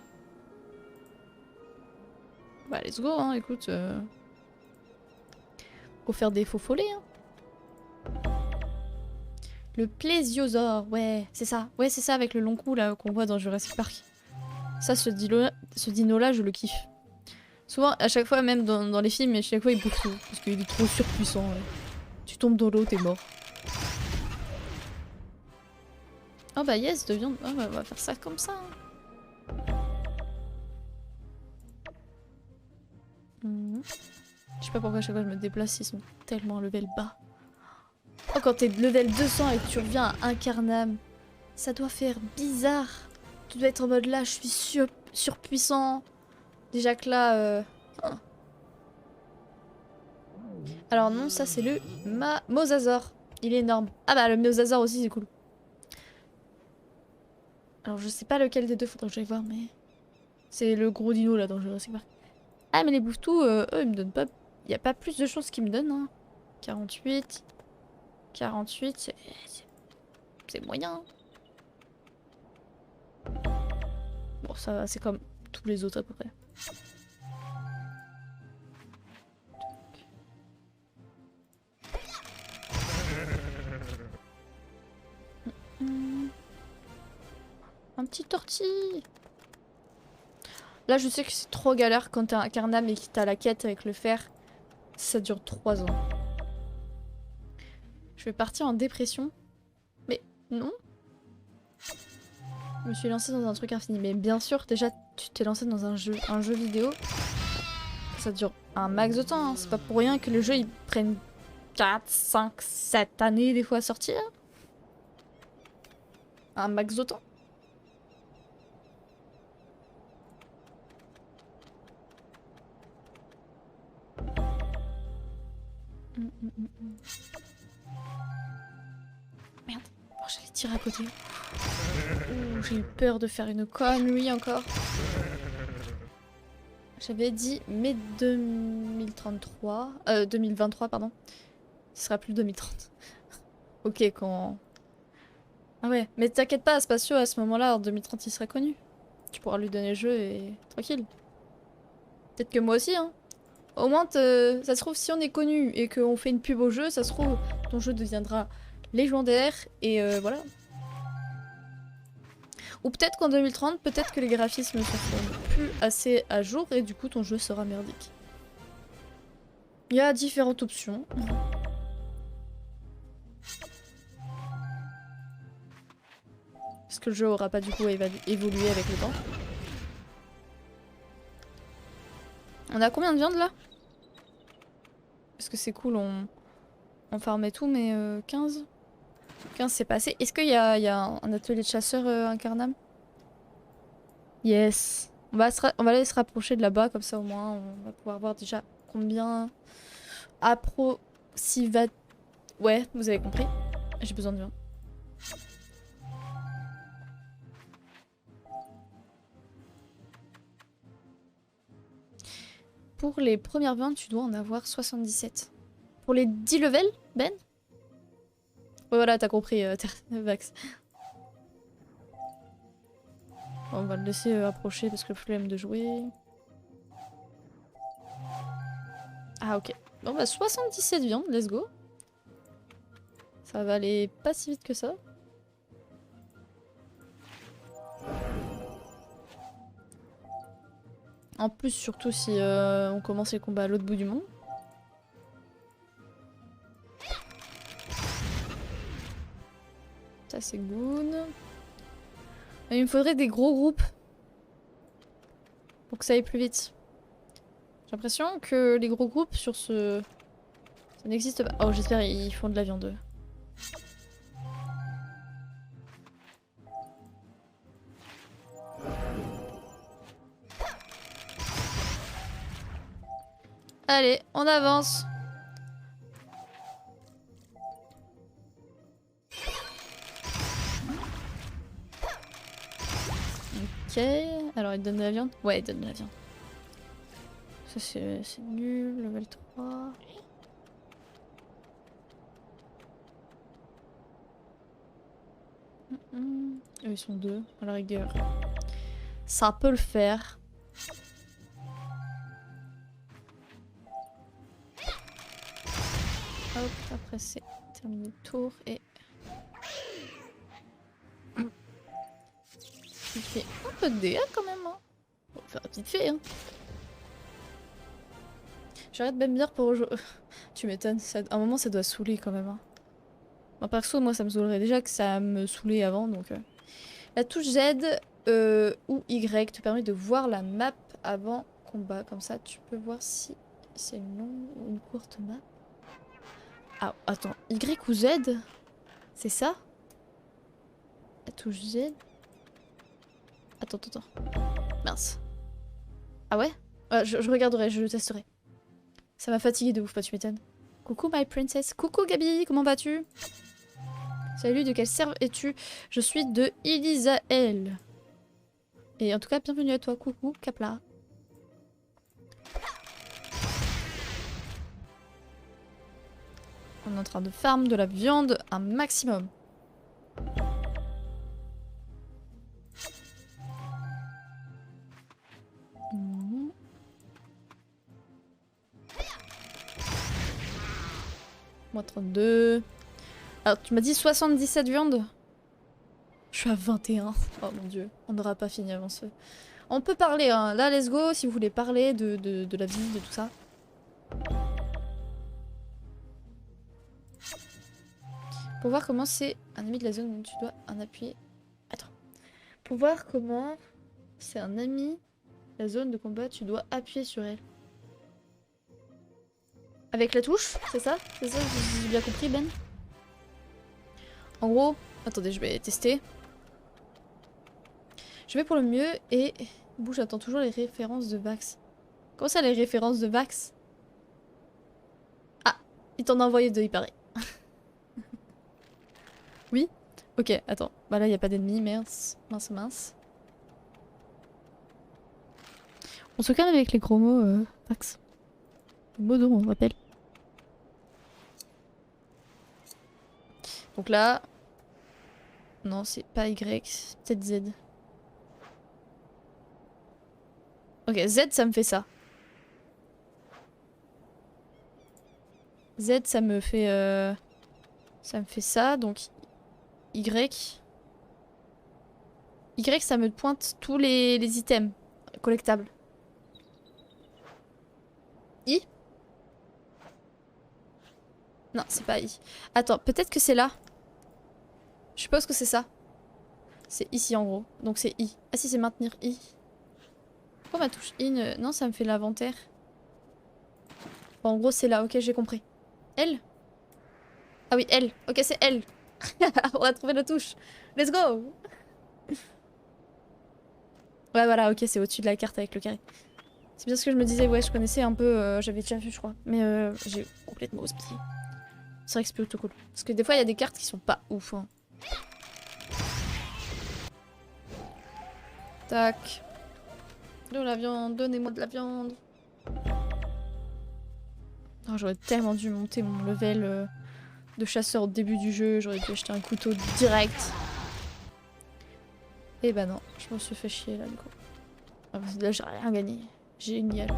Bah let's go, hein, écoute. Faut faire des faux follets, hein. Le plésiosaure, ouais, c'est ça. Ouais, c'est ça avec le long cou là qu'on voit dans Jurassic Park. Ça, ce dino-là, je le kiffe. Souvent, à chaque fois, même dans les films, à chaque fois, il bouge tout. Parce qu'il est trop surpuissant. Ouais. Tu tombes dans l'eau, t'es mort. Oh bah yes, de viande. Oh, bah, on va faire ça comme ça. Hein. Je sais pas pourquoi à chaque fois je me déplace, ils sont tellement level bas. Oh, quand t'es level 200 et que tu reviens à Incarnam, ça doit faire bizarre. Tu dois être en mode là, je suis surpuissant. Déjà que là... Alors non, ça c'est le Mosasaur. Il est énorme. Ah bah le Mosasaur aussi c'est cool. Alors je sais pas lequel des deux, faudrait que j'aille voir, mais... C'est le gros dino là dans Jurassic Park. Ah mais les bouffetous, eux ils me donnent pas... Il y a pas plus de chances qu'ils me donnent, hein. 48... 48, c'est moyen. Bon, ça va, c'est comme tous les autres à peu près. Un petit tortille. Là, je sais que c'est trop galère quand t'as un Incarnam et que t'as la quête avec le fer. Ça dure 3 ans. Je vais partir en dépression. Mais non. Je me suis lancée dans un truc infini. Mais bien sûr, déjà, tu t'es lancé dans un jeu vidéo. Ça dure un max de temps. Hein. C'est pas pour rien que le jeu, il prenne 4, 5, 7 années des fois à sortir. Un max de temps. Merde. Oh, j'allais tirer à côté. Ouh, j'ai eu peur de faire une connerie encore. J'avais dit mai 2023. 2023, pardon. Ce sera plus 2030. Ok, quand... Ah ouais, mais t'inquiète pas, Spatio, à ce moment-là, en 2030, il sera connu. Tu pourras lui donner le jeu et... tranquille. Peut-être que moi aussi, hein. Au moins, ça se trouve, si on est connu et qu'on fait une pub au jeu, ça se trouve, ton jeu deviendra légendaire et voilà. Ou peut-être qu'en 2030, peut-être que les graphismes ne seront plus assez à jour et du coup ton jeu sera merdique. Il y a différentes options. Est-ce que le jeu aura pas du coup évolué avec le temps? On a combien de viande là? Parce que c'est cool, on farmait tout, mais 15? 15 c'est passé. Est-ce qu'il y a un atelier de chasseur incarnable? Yes. On va aller se rapprocher de là-bas, comme ça au moins on va pouvoir voir déjà combien approximativement. Ouais, vous avez compris. J'ai besoin de viande. Pour les premières viandes, tu dois en avoir 77. Pour les 10 levels, Ben? Ouais, voilà, t'as compris, Vax. On va le laisser approcher parce que flemme de jouer. Ah, ok. Bon, bah, 77 viandes, let's go. Ça va aller pas si vite que ça. En plus, surtout si on commence les combats à l'autre bout du monde. Ça, c'est good. Il me faudrait des gros groupes. Pour que ça aille plus vite. J'ai l'impression que les gros groupes sur ce... Ça n'existe pas. Oh, j'espère qu'ils font de la viande. Allez, on avance. Ok, alors il donne de la viande? Ouais, il donne de la viande. Ça c'est nul, level 3. Eux, ils sont deux, à la rigueur. Ça peut le faire. Hop, après c'est terminé le tour et... Il fait un peu de dégâts quand même, hein. Faut faire vite fait, hein. J'arrête même dire pour jouer. Tu m'étonnes, à un moment ça doit saouler quand même, hein. Moi perso, moi ça me saoulerait déjà que ça me saoulait avant, donc... La touche Z ou Y te permet de voir la map avant combat. Comme ça, tu peux voir si c'est une longue ou une courte map. Ah, attends, Y ou Z? C'est ça? La touche Z? Attends. Mince. Ah ouais? Je regarderai, je testerai. Ça m'a fatigué de ouf, pas tu m'étonnes. Coucou my princess. Coucou Gabi, comment vas-tu? Salut, de quelle serve es-tu? Je suis de Elisael. Et en tout cas, bienvenue à toi. Coucou, Kapla. On est en train de farm de la viande un maximum. Moi 32. Alors tu m'as dit 77 viandes? Je suis à 21. Oh mon dieu, on n'aura pas fini avant ce... On peut parler, hein. Là, let's go, si vous voulez parler de la vie, de tout ça. Pour voir comment c'est un ami de la zone où tu dois en appuyer. Attends. Pour voir comment c'est un ami de la zone de combat, tu dois appuyer sur elle. Avec la touche, c'est ça? C'est ça, j'ai bien compris, Ben? En gros, attendez, je vais tester. Je vais pour le mieux et... Bouge, j'attends toujours les références de Vax. Comment ça, les références de Vax? Ah, il t'en a envoyé deux, il paraît. Oui? Ok, attends. Bah là, il n'y a pas d'ennemis, mince. Mince. On se calme avec les gros mots, Vax. Les mots dont on rappelle. Donc là... Non, c'est pas Y, c'est peut-être Z. Ok, Z, ça me fait ça. Z, ça me fait ça, donc Y. Y, ça me pointe tous les items collectables. I? Non, c'est pas I. Attends, peut-être que c'est là. Je suppose que c'est ça. C'est ici en gros. Donc c'est I. Ah si, c'est maintenir I. Pourquoi ma touche I ne... Non, ça me fait l'inventaire. Bon, en gros, c'est là. Ok, j'ai compris. L? Ah oui, L. Ok, c'est L. On a trouvé la touche. Let's go! Ouais, voilà, ok, c'est au-dessus de la carte avec le carré. C'est bien ce que je me disais, ouais, je connaissais un peu, j'avais déjà vu, je crois. Mais j'ai complètement oublié. C'est vrai que c'est plutôt cool. Parce que des fois, il y a des cartes qui sont pas ouf. Hein. Tac. De la viande, donnez-moi de la viande. Oh, j'aurais tellement dû monter mon level de chasseur au début du jeu. J'aurais dû acheter un couteau direct. Et bah non, je me suis fait chier là du coup. Ah, là, j'ai rien gagné. Génial.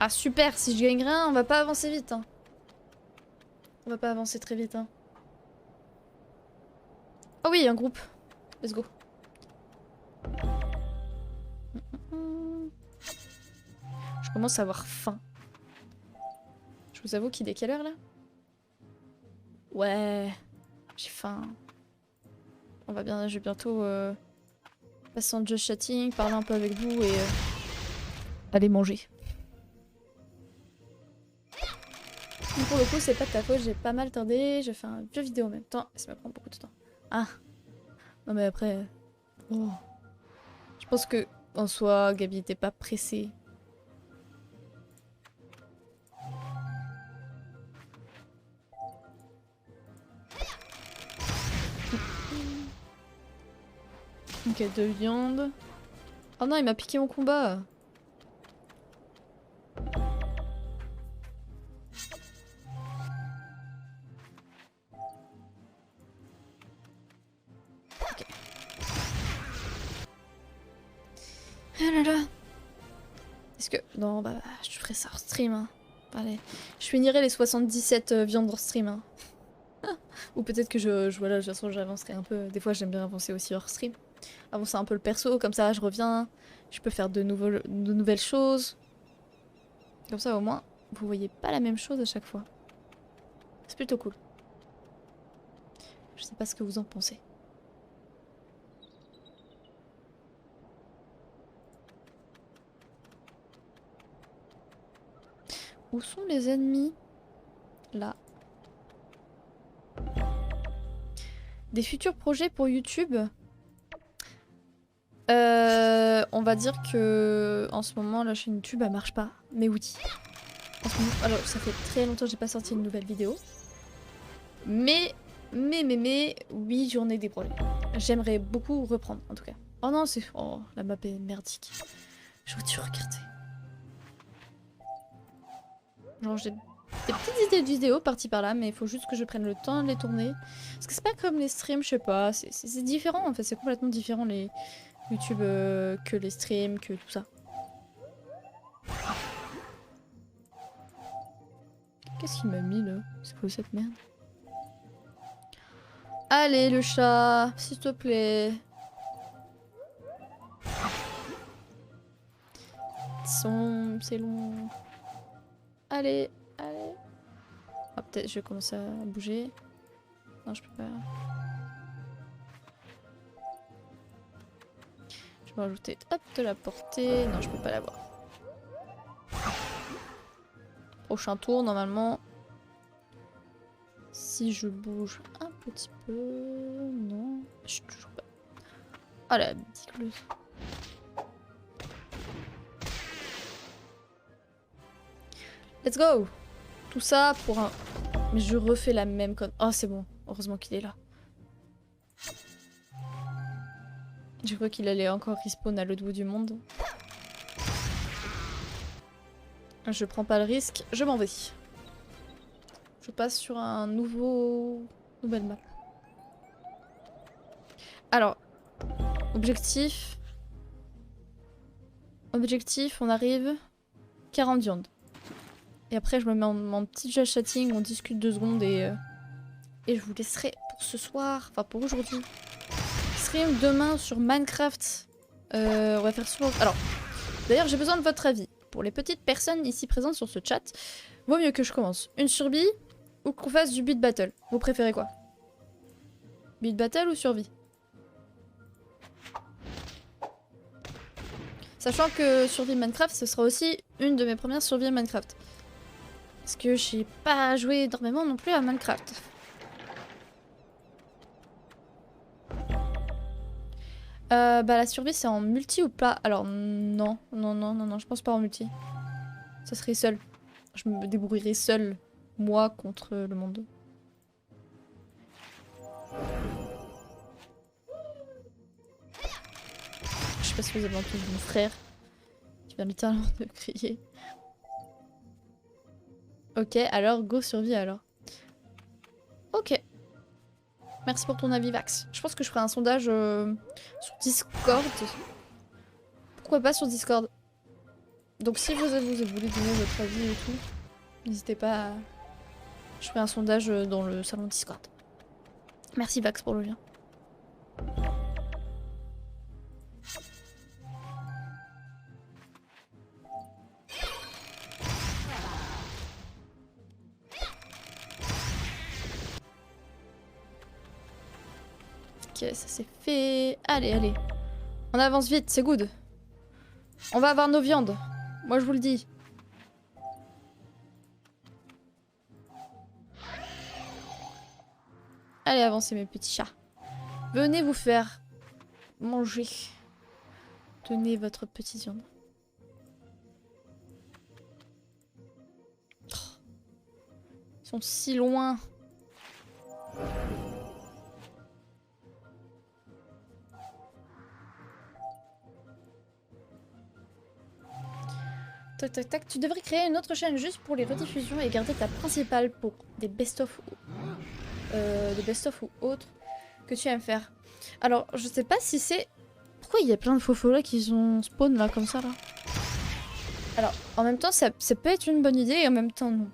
Ah super, si je gagne rien, on va pas avancer vite. Hein. On va pas avancer très vite. Hein. Oh oui, un groupe. Let's go. Je commence à avoir faim. Je vous avoue qu'il est quelle heure là? Ouais, j'ai faim. On va bien, je vais bientôt passer en just chatting, parler un peu avec vous et aller manger. Pour le coup, c'est pas de ta faute, j'ai pas mal tardé, j'ai fait un vieux vidéo en même temps et ça me prend beaucoup de temps. Ah, non mais après, oh. Je pense que en soi, Gabi était pas pressée. Ok, 2 viandes. Oh non, il m'a piqué mon combat. Ok. Ah là là. Est-ce que... Non, bah, je ferai ça hors stream. Hein. Allez, je finirai les 77 viandes hors stream. Hein. Ou peut-être que voilà, de toute façon, j'avancerai un peu. Des fois, j'aime bien avancer aussi hors stream. Avancer un peu le perso, comme ça, je reviens. Je peux faire de nouvelles choses. Comme ça, au moins, vous voyez pas la même chose à chaque fois. C'est plutôt cool. Je sais pas ce que vous en pensez. Où sont les ennemis? Là. Des futurs projets pour YouTube? On va dire que en ce moment la chaîne YouTube elle marche pas. Mais oui. En ce moment, alors ça fait très longtemps que j'ai pas sorti une nouvelle vidéo. Mais oui j'en ai des problèmes. J'aimerais beaucoup reprendre en tout cas. Oh non c'est... Oh la map est merdique. J'aurais dû regarder. Genre j'ai des petites idées de vidéos par-ci par-là, mais il faut juste que je prenne le temps de les tourner. Parce que c'est pas comme les streams, je sais pas, c'est différent en fait, c'est complètement différent les YouTube que les streams, que tout ça. Qu'est-ce qu'il m'a mis là? C'est quoi cette merde? Allez le chat, s'il te plaît. C'est long. Allez, allez. Ah, peut-être je vais commencer à bouger. Non, je peux pas. Je vais rajouter hop, de la portée. Non, je peux pas l'avoir. Prochain tour, normalement. Si je bouge un petit peu. Non, je suis toujours pas. Ah la bicleuse. Let's go! Tout ça pour un... Mais je refais la même conne. Oh, c'est bon. Heureusement qu'il est là. J'ai cru qu'il allait encore respawn à l'autre bout du monde. Je prends pas le risque, je m'en vais. Je passe sur un nouvelle map. Alors, objectif. Objectif, on arrive 40 viandes. Et après, je me mets en petit jeu chatting, on discute 2 secondes et je vous laisserai pour ce soir, enfin pour aujourd'hui. Stream demain sur Minecraft. On va faire souvent. Alors, d'ailleurs, j'ai besoin de votre avis. Pour les petites personnes ici présentes sur ce chat, vaut mieux que je commence une survie ou qu'on fasse du beat battle. Vous préférez quoi? Beat battle ou survie? Sachant que survie Minecraft, ce sera aussi une de mes premières survies Minecraft. Parce que j'ai pas joué énormément non plus à Minecraft. Bah la survie c'est en multi ou pas? Alors non, je pense pas en multi. Ça serait seul. Je me débrouillerai seul, moi, contre le monde. Je sais pas si vous avez entendu mon frère qui vient littéralement de crier. Ok, alors go survie alors. Ok. Merci pour ton avis Vax. Je pense que je ferai un sondage sur Discord. Pourquoi pas sur Discord? Donc si vous voulez donner votre avis et tout, n'hésitez pas à... Je ferai un sondage dans le salon Discord. Merci Vax pour le lien. Ok, ça c'est fait. Allez, allez. On avance vite, c'est good. On va avoir nos viandes. Moi je vous le dis. Allez, avancez mes petits chats. Venez vous faire manger. Tenez votre petite viande. Oh. Ils sont si loin. Tac tac tac, tu devrais créer une autre chaîne juste pour les rediffusions et garder ta principale pour des best-of ou autres que tu aimes faire. Alors, je sais pas si c'est... Pourquoi il y a plein de faux là qui sont spawn là, comme ça là? Alors, en même temps, ça peut être une bonne idée et en même temps non.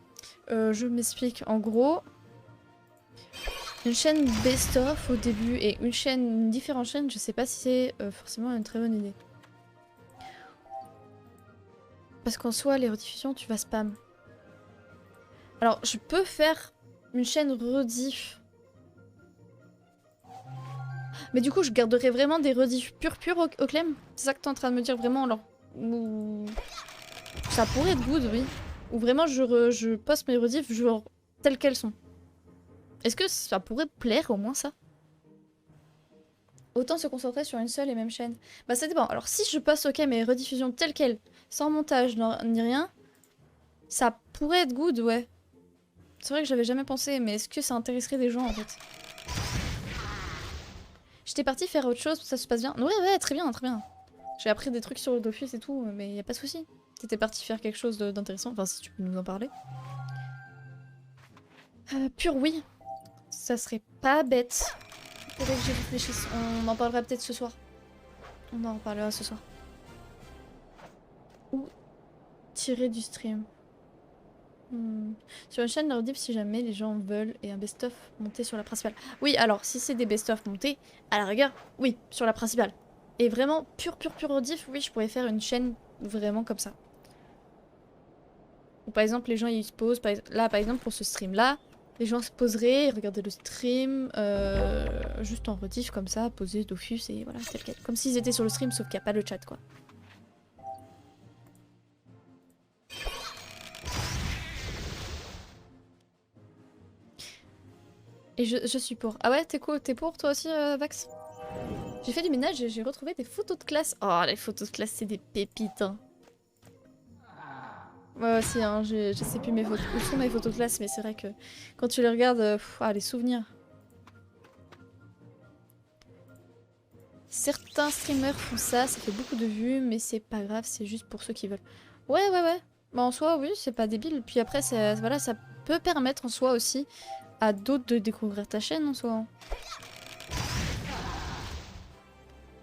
Je m'explique. En gros, une chaîne best-of au début et une différente chaîne, je sais pas si c'est forcément une très bonne idée. Parce qu'en soi, les rediffusions, tu vas spam. Alors, je peux faire une chaîne rediff. Mais du coup, je garderai vraiment des rediffs pur au Clem. C'est ça que t'es en train de me dire vraiment, alors... Ou... Ça pourrait être good, oui. Ou vraiment, je poste mes rediffs genre telles qu'elles sont. Est-ce que ça pourrait plaire au moins ça? Autant se concentrer sur une seule et même chaîne. Bah ça dépend. Alors si je poste ok mes rediffusions telles quelles, sans montage ni rien, ça pourrait être good, ouais. C'est vrai que j'avais jamais pensé, mais est-ce que ça intéresserait des gens en fait? J'étais partie faire autre chose, ça se passe bien. Ouais, très bien, très bien. J'ai appris des trucs sur le Dofus et tout, mais y a pas de souci. T'étais partie faire quelque chose d'intéressant, enfin si tu peux nous en parler. Pur oui. Ça serait pas bête. Faudrait que j'y réfléchisse. On en parlera peut-être ce soir. On en reparlera ce soir. Ou tirer du stream. Sur une chaîne rediff si jamais les gens veulent et un best-of monté sur la principale. Oui, alors si c'est des best-of montés, à la rigueur, oui, sur la principale. Et vraiment pur rediff, oui, je pourrais faire une chaîne vraiment comme ça. Ou par exemple, les gens ils se posent, là par exemple pour ce stream là, les gens se poseraient, regardaient le stream, juste en rediff comme ça, posé Dofus et voilà, tel quel. Comme s'ils étaient sur le stream, sauf qu'il n'y a pas le chat quoi. Et je suis pour. Ah ouais, t'es pour toi aussi, Vax? J'ai fait du ménage et j'ai retrouvé des photos de classe. Oh, les photos de classe, c'est des pépites. Hein. Moi aussi, hein, je sais plus mes photos. Où sont mes photos de classe, mais c'est vrai que quand tu les regardes, les souvenirs. Certains streamers font ça, ça fait beaucoup de vues, mais c'est pas grave, c'est juste pour ceux qui veulent. Ouais, ouais, ouais. Bah, en soi, oui, c'est pas débile. Puis après, voilà, ça peut permettre en soi aussi à d'autres de découvrir ta chaîne en soi.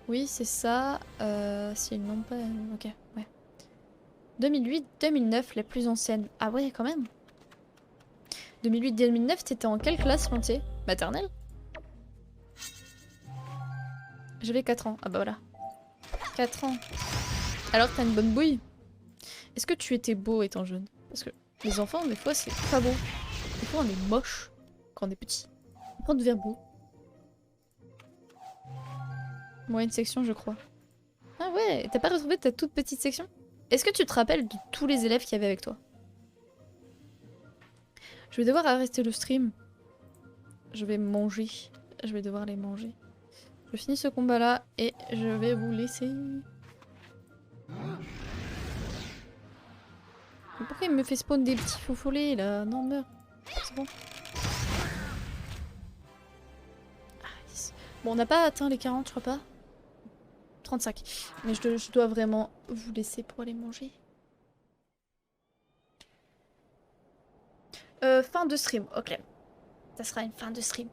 Oui, c'est ça. S'ils n'ont pas... Ok, ouais. 2008-2009, les plus anciennes. Ah ouais, quand même. 2008-2009, t'étais en quelle classe, Lantier? Maternelle? J'avais 4 ans. Ah bah voilà. 4 ans. Alors t'as une bonne bouille. Est-ce que tu étais beau étant jeune? Parce que les enfants, des fois, c'est pas beau. Des fois, on est moche quand on est petit. On devient beau. Moyenne section, je crois. Ah ouais, t'as pas retrouvé ta toute petite section? Est-ce que tu te rappelles de tous les élèves qu'il y avait avec toi? Je vais devoir arrêter le stream. Je vais manger. Je vais devoir les manger. Je finis ce combat là et je vais vous laisser. Mais pourquoi il me fait spawn des petits faux follets là? Non, meurs. C'est bon. Ah, yes. Bon, on n'a pas atteint les 40, je crois pas. 35. Mais je dois vraiment vous laisser pour aller manger. Fin de stream, ok. Ça sera une fin de stream.